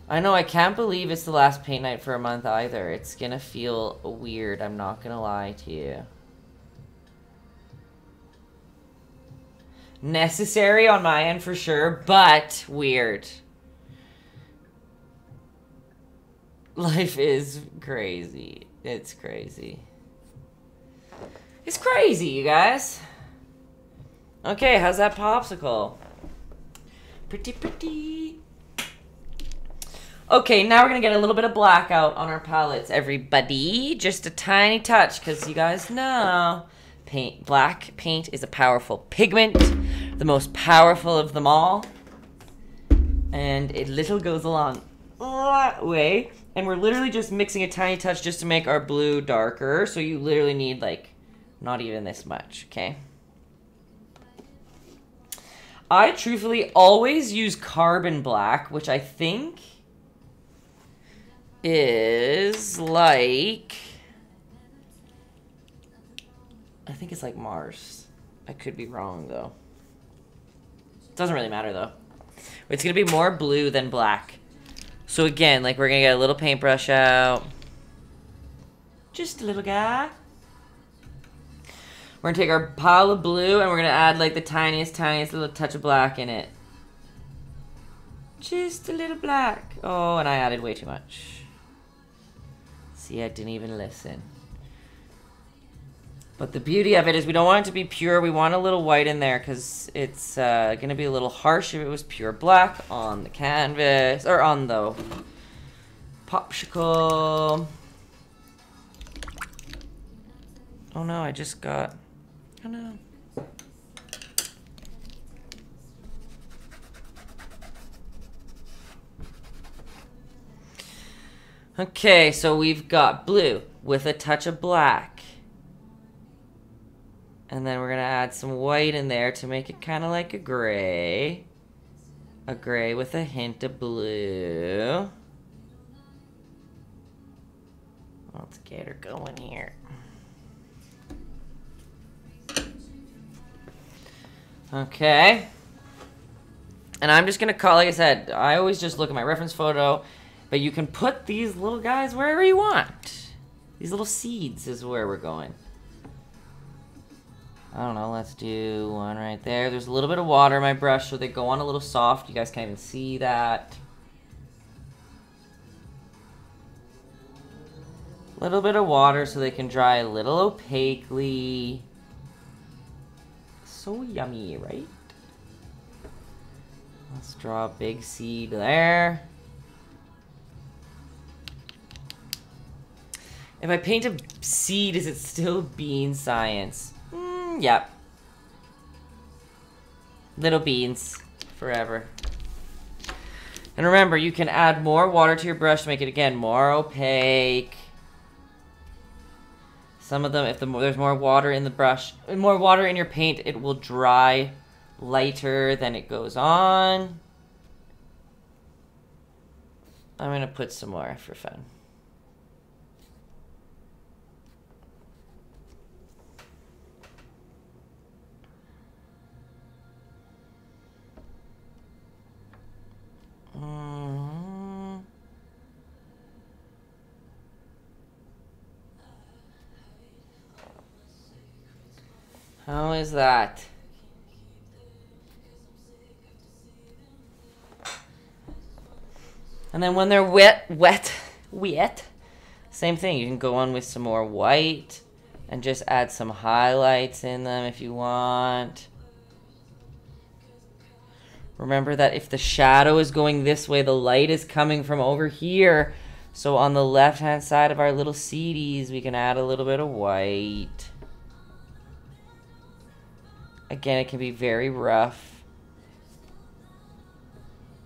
I know, I can't believe it's the last paint night for a month either. It's gonna feel weird, I'm not gonna lie to you. Necessary on my end for sure, but weird. Life is crazy. It's crazy. It's crazy, you guys. Okay, how's that popsicle? Pretty, pretty. Okay, now we're going to get a little bit of blackout on our palettes, everybody. Just a tiny touch, because you guys know black paint is a powerful pigment, the most powerful of them all. And it little goes a long way. And we're literally just mixing a tiny touch just to make our blue darker. So you literally need, like, not even this much, okay? I truthfully always use carbon black, which I think is like I think it's like Mars. I could be wrong, though. Doesn't really matter, though. It's going to be more blue than black. So again, like, we're going to get a little paintbrush out. Just a little guy. We're going to take our pile of blue and we're going to add, like, the tiniest little touch of black in it. Just a little black. Oh, and I added way too much. See, I didn't even listen. But the beauty of it is we don't want it to be pure. We want a little white in there because it's going to be a little harsh if it was pure black on the canvas or on the popsicle. Oh no, I just got... Oh no. Okay, so we've got blue with a touch of black. And then we're going to add some white in there to make it kind of like a gray. A gray with a hint of blue. Let's get her going here. Okay. And I'm just going to call, like I said, I always just look at my reference photo. But you can put these little guys wherever you want. These little seeds is where we're going. I don't know, let's do one right there. There's a little bit of water in my brush, so they go on a little soft. You guys can't even see that. A little bit of water so they can dry a little opaquely. So yummy, right? Let's draw a big seed there. If I paint a seed, is it still bean science? Yep. Little beans. Forever. And remember, you can add more water to your brush to make it, again, more opaque. Some of them, if there's more water in the brush, more water in your paint, it will dry lighter than it goes on. I'm going to put some more for fun. How is that? And then when they're wet, same thing. You can go on with some more white and just add some highlights in them if you want. Remember that if the shadow is going this way, the light is coming from over here. So on the left-hand side of our little seedies, we can add a little bit of white. Again, it can be very rough.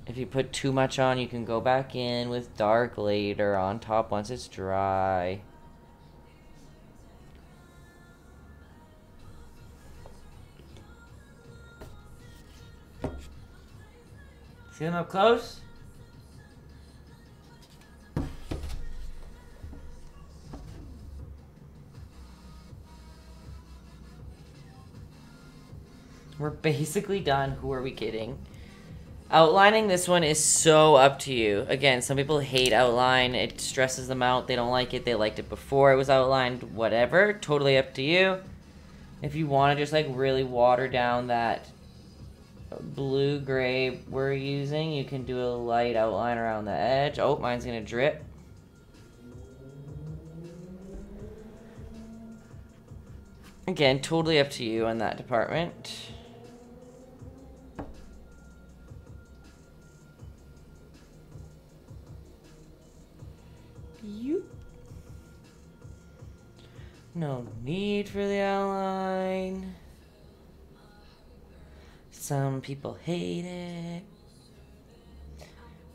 If you put too much on, you can go back in with dark later on top once it's dry. See them up close? We're basically done. Who are we kidding? Outlining this one is so up to you. Again, some people hate outline. It stresses them out. They don't like it. They liked it before it was outlined. Whatever. Totally up to you. If you want to just like really water down that blue-gray we're using, you can do a light outline around the edge. Oh, mine's going to drip. Again, totally up to you on that department. No need for the outline. Some people hate it.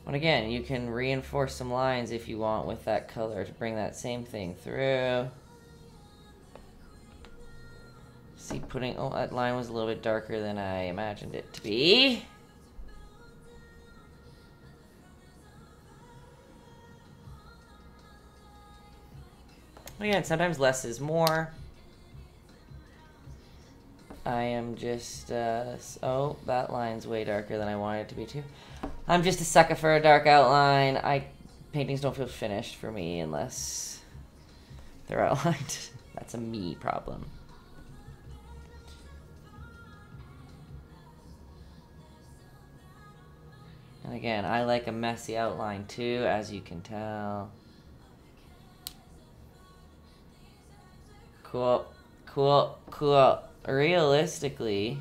But again, you can reinforce some lines if you want with that color to bring that same thing through. See, oh, that line was a little bit darker than I imagined it to be. Again, sometimes less is more. I am just, oh, that line's way darker than I wanted it to be too. I'm just a sucker for a dark outline. Paintings don't feel finished for me unless they're outlined. That's a me problem. And again, I like a messy outline too, as you can tell. Cool, cool, cool. Realistically,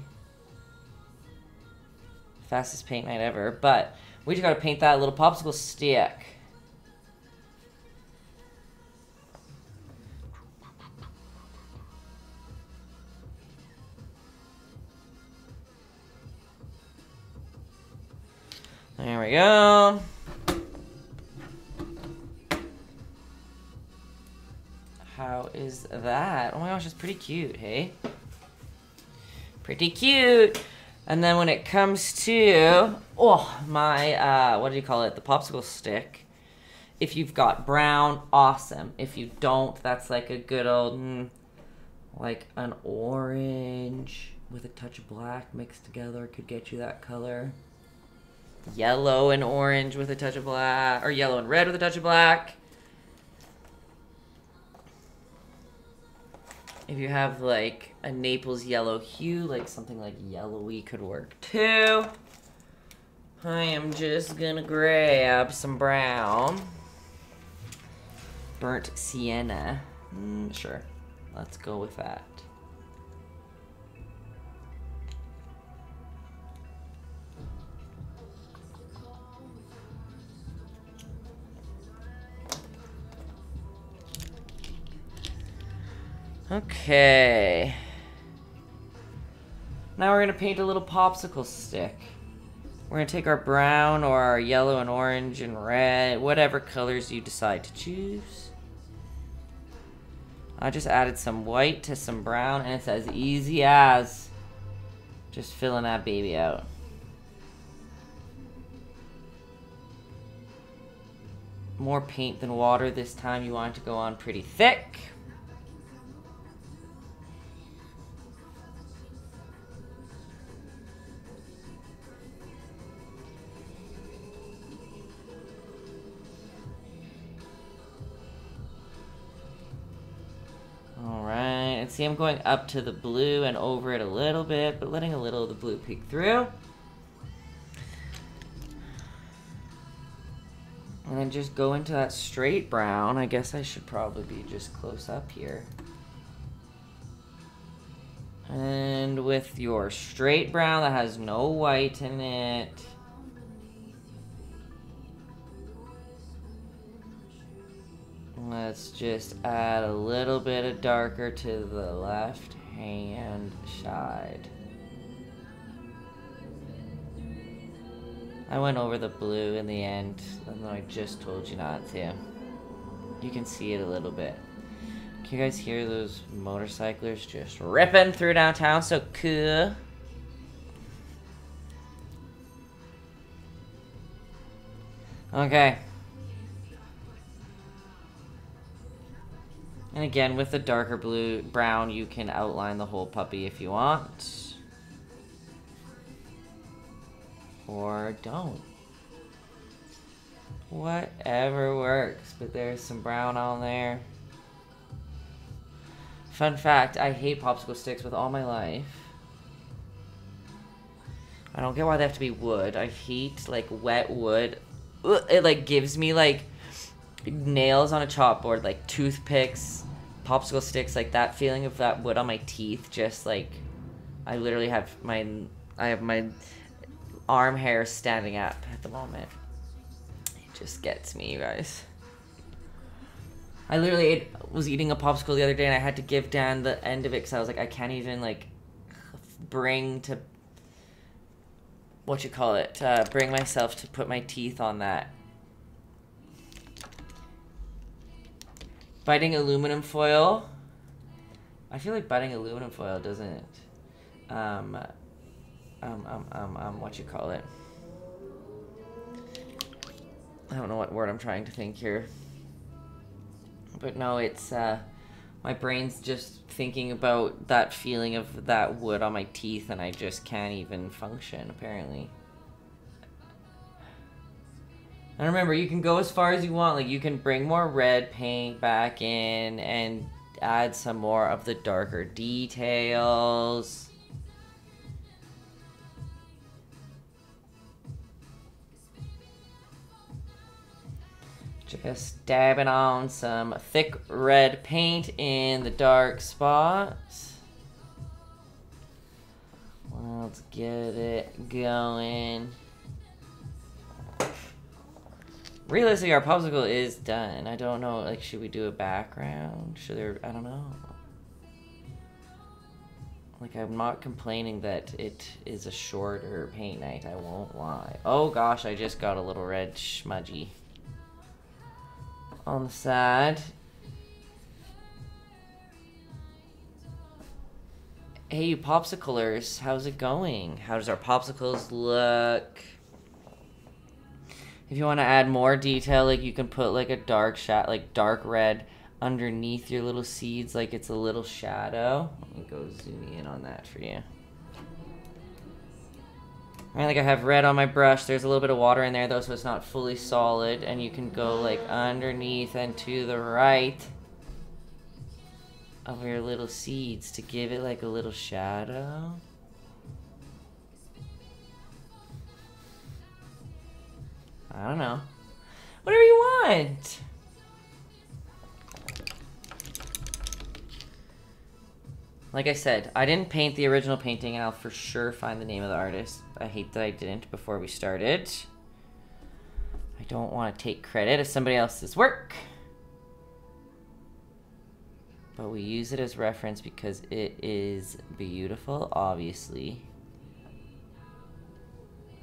fastest paint night ever, but we just gotta paint that little popsicle stick. There we go. How is that? Oh my gosh, it's pretty cute, hey? Pretty cute. And then when it comes to, oh, my, what do you call it? The popsicle stick. If you've got brown, awesome. If you don't, that's like a good old, like an orange with a touch of black mixed together could get you that color. Yellow and orange with a touch of black, or yellow and red with a touch of black. If you have like a Naples yellow hue, like something like yellowy could work too. I am just gonna grab some brown. Burnt sienna. Sure, let's go with that. Okay. Now we're gonna paint a little popsicle stick. We're gonna take our brown or our yellow and orange and red, whatever colors you decide to choose. I just added some white to some brown, and it's as easy as just filling that baby out. More paint than water this time. You want it to go on pretty thick. Alright, and see I'm going up to the blue and over it a little bit, but letting a little of the blue peek through. And then just go into that straight brown. I guess I should probably be just close up here. And with your straight brown that has no white in it, let's just add a little bit of darker to the left hand side. I went over the blue in the end, even though I just told you not to. You can see it a little bit. Can you guys hear those motorcyclers just ripping through downtown? So cool. Okay. And again, with the darker brown, you can outline the whole puppy if you want. Or don't. Whatever works, but there's some brown on there. Fun fact, I hate popsicle sticks with all my life. I don't get why they have to be wood. I hate, like, wet wood. It, like, gives me, like, nails on a chalkboard, like, toothpicks, popsicle sticks, like, that feeling of that wood on my teeth, just, like, I literally have my arm hair standing up at the moment. It just gets me, you guys. I literally was eating a popsicle the other day and I had to give Dan the end of it because I was like, I can't even, like, bring myself to put my teeth on that. Biting aluminum foil. I feel like biting aluminum foil doesn't, what you call it? I don't know what word I'm trying to think here. But no, it's, My brain's just thinking about that feeling of that wood on my teeth, and I just can't even function, apparently. And remember, you can go as far as you want. Like, you can bring more red paint back in and add some more of the darker details. Just dabbing on some thick red paint in the dark spots. Let's get it going. Realistically, our popsicle is done. I don't know, like, should we do a background? Should there, I don't know. Like, I'm not complaining that it is a shorter paint night, I won't lie. Oh gosh, I just got a little red smudgy on the side. Hey, you popsiclers, how's it going? How does our popsicles look? If you want to add more detail, like, you can put like a dark dark red underneath your little seeds, like it's a little shadow. Let me go zoom in on that for you. Alright, like I have red on my brush. There's a little bit of water in there though, so it's not fully solid. And you can go like underneath and to the right of your little seeds to give it like a little shadow. I don't know. Whatever you want. Like I said, I didn't paint the original painting, and I'll for sure find the name of the artist. I hate that I didn't before we started. I don't want to take credit of somebody else's work. But we use it as reference because it is beautiful, obviously.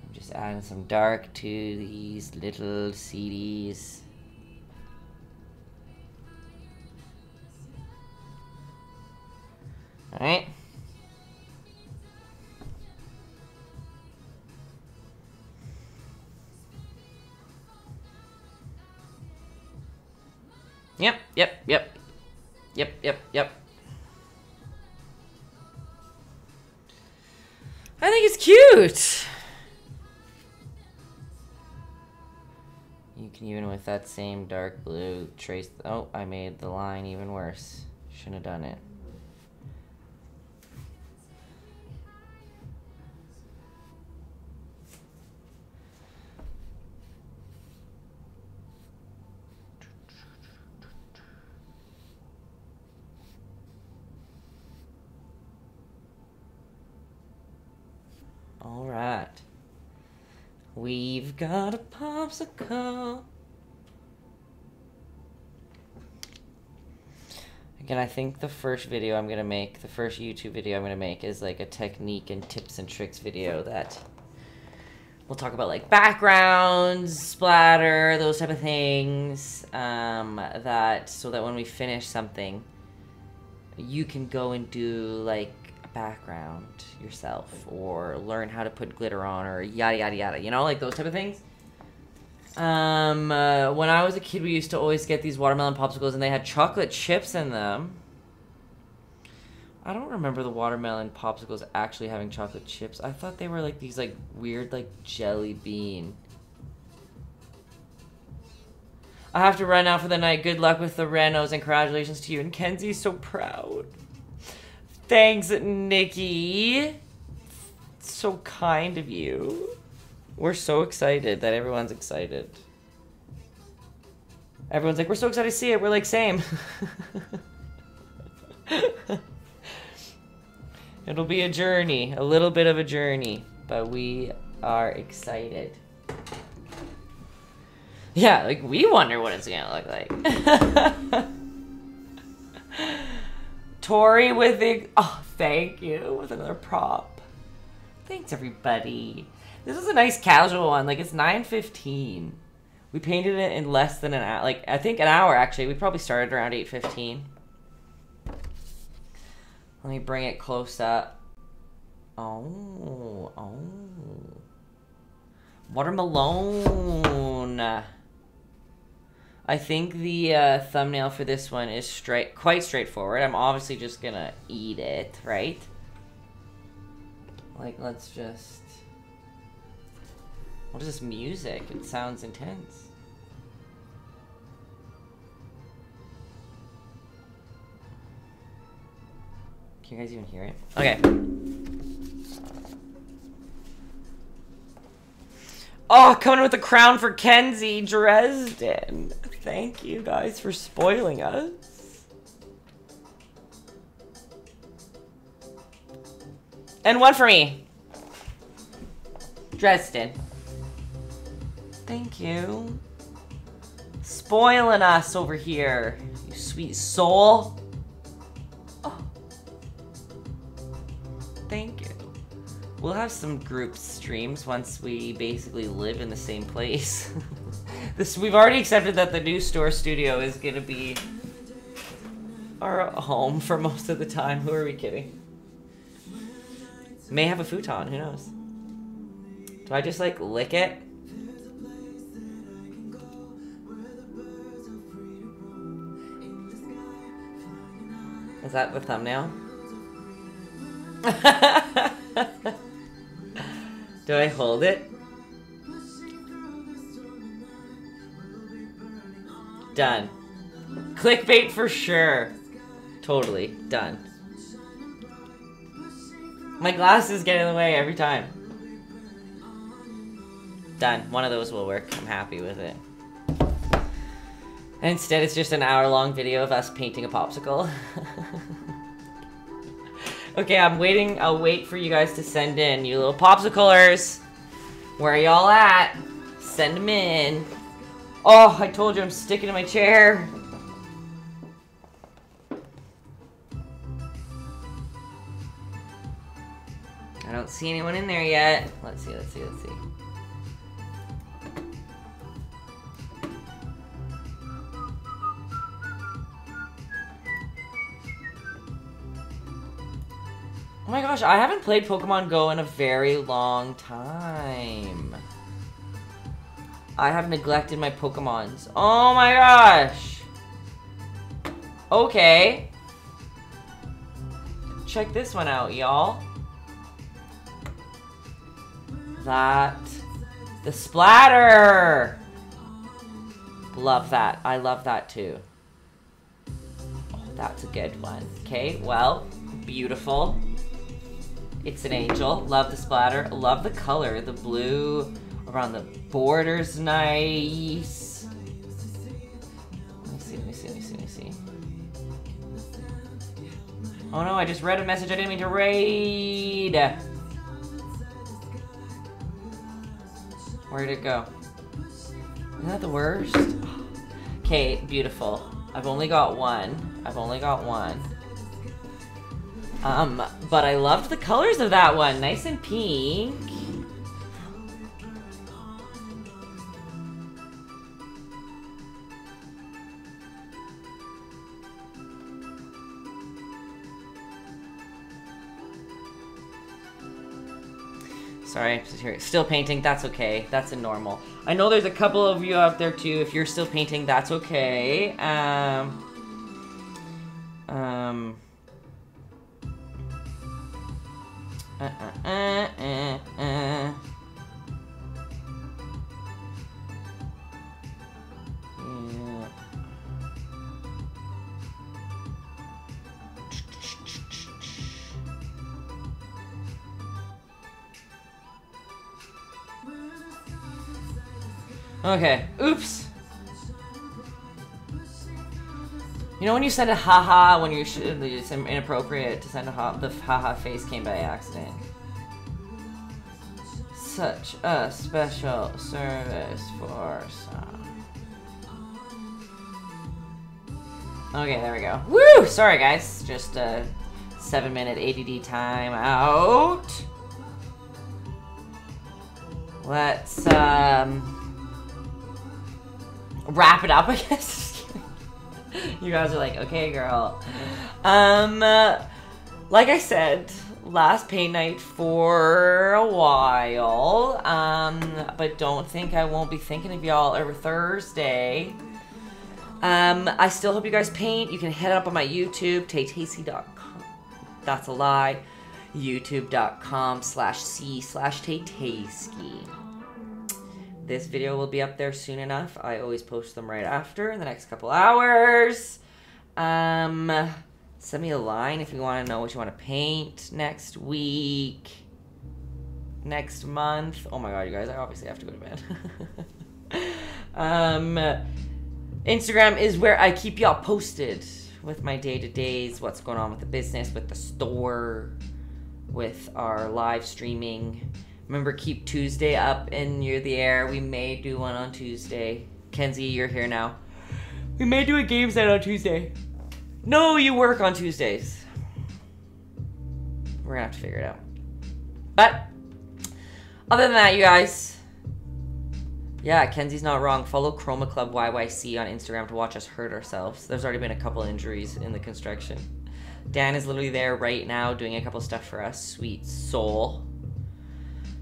I'm just adding some dark to these little CDs. Alright. Yep. I think it's cute. You can even with that same dark blue trace. Oh, I made the line even worse. Shouldn't have done it. All right. We've got a popsicle. Again, I think the first video I'm going to make, the first YouTube video I'm going to make is like a technique and tips and tricks video that we'll talk about like backgrounds, splatter, those type of things, so that when we finish something, you can go and do like a background yourself or learn how to put glitter on or yada yada yada, you know, like those type of things. When I was a kid, we used to always get these watermelon popsicles and they had chocolate chips in them. I don't remember the watermelon popsicles actually having chocolate chips. I thought they were like these like weird like jelly bean. I have to run now for the night. Good luck with the renos and congratulations to you. And Kenzie's so proud. Thanks, Nikki. So kind of you. We're so excited that everyone's excited. Everyone's like, we're so excited to see it. We're like, same. It'll be a journey, a little bit of a journey, but we are excited. Yeah, like we wonder what it's gonna look like. Tori with the, oh, thank you, with another prop. Thanks, everybody. This is a nice casual one. Like, it's 9:15. We painted it in less than an hour. Like, I think an hour, actually. We probably started around 8:15. Let me bring it close up. Oh. Watermelon. I think the thumbnail for this one is quite straightforward. I'm obviously just gonna eat it, right? Like, let's just... What is this music? It sounds intense. Can you guys even hear it? Okay. Oh, coming with the crown for Kenzie, Dresden. Thank you guys for spoiling us. And one for me. Dresden. Thank you. Spoiling us over here, you sweet soul. Oh. Thank you. We'll have some group streams once we basically live in the same place. We've already accepted that the new store studio is gonna be our home for most of the time. Who are we kidding? May have a futon, who knows? Do I just like lick it? Is that the thumbnail? Do I hold it? Done. Clickbait for sure. Totally. Done. My glasses get in the way every time. Done. One of those will work. I'm happy with it. And instead, it's just an hour-long video of us painting a popsicle. Okay, I'm waiting. I'll wait for you guys to send in. You little popsiclers. Where are y'all at? Send them in. Oh, I told you I'm sticking to my chair. I don't see anyone in there yet. Let's see, let's see, let's see. Oh my gosh, I haven't played Pokemon Go in a very long time. I have neglected my Pokemons. Oh my gosh! Okay. Check this one out, y'all. The splatter! Love that. I love that too. Oh, that's a good one. Okay, well, beautiful. It's an angel. Love the splatter. Love the color. The blue around the border's nice. Let me see, let me see, let me see, let me see. Oh no, I just read a message I didn't mean to read. Where'd it go? Isn't that the worst? Okay, beautiful. I've only got one. I've only got one. But I loved the colors of that one. Nice and pink. Sorry, still painting, that's okay. That's a normal. I know there's a couple of you out there too. If you're still painting, that's okay. Yeah. Okay, oops. You know when you send a haha when you should, it's inappropriate to send a the haha face came by accident. Such a special service for some. Okay, there we go. Woo! Sorry guys, just a 7-minute ADD time out. Let's wrap it up, I guess. You guys are like, okay, girl. Like I said, last paint night for a while. But don't think I won't be thinking of y'all over Thursday. I still hope you guys paint. You can head up on my YouTube, Taytayski.com. That's a lie. YouTube.com/C/Taytayski. This video will be up there soon enough. I always post them right after in the next couple hours. Send me a line if you want to know what you want to paint next week, next month. Oh my god, you guys, I obviously have to go to bed. Instagram is where I keep y'all posted with my day-to-days, what's going on with the business, with the store, with our live streaming. Remember, keep Tuesday up in the air. We may do one on Tuesday. Kenzie, you're here now. We may do a games night on Tuesday. No, you work on Tuesdays. We're gonna have to figure it out. But other than that, you guys, yeah, Kenzie's not wrong. Follow Chroma Club YYC on Instagram to watch us hurt ourselves. There's already been a couple injuries in the construction. Dan is literally there right now doing a couple stuff for us. Sweet soul.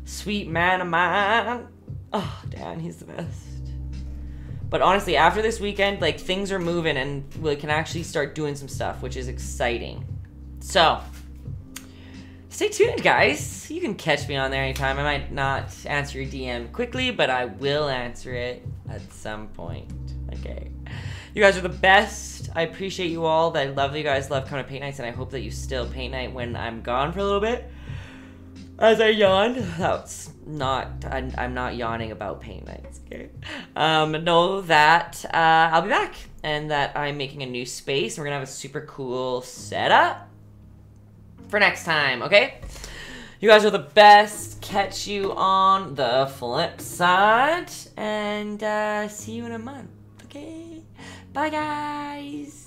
Sweet man of mine. Oh, Dan, he's the best. But honestly, after this weekend, like, things are moving and we can actually start doing some stuff, which is exciting. So, stay tuned, guys. You can catch me on there anytime. I might not answer your DM quickly, but I will answer it at some point. Okay. You guys are the best. I appreciate you all. I love that you guys love coming to paint nights, and I hope that you still paint night when I'm gone for a little bit. As I yawned, that's not, I'm not yawning about paint nights, okay? Know that I'll be back, and that I'm making a new space. We're gonna have a super cool setup for next time, okay? You guys are the best. Catch you on the flip side, and see you in a month, okay? Bye, guys.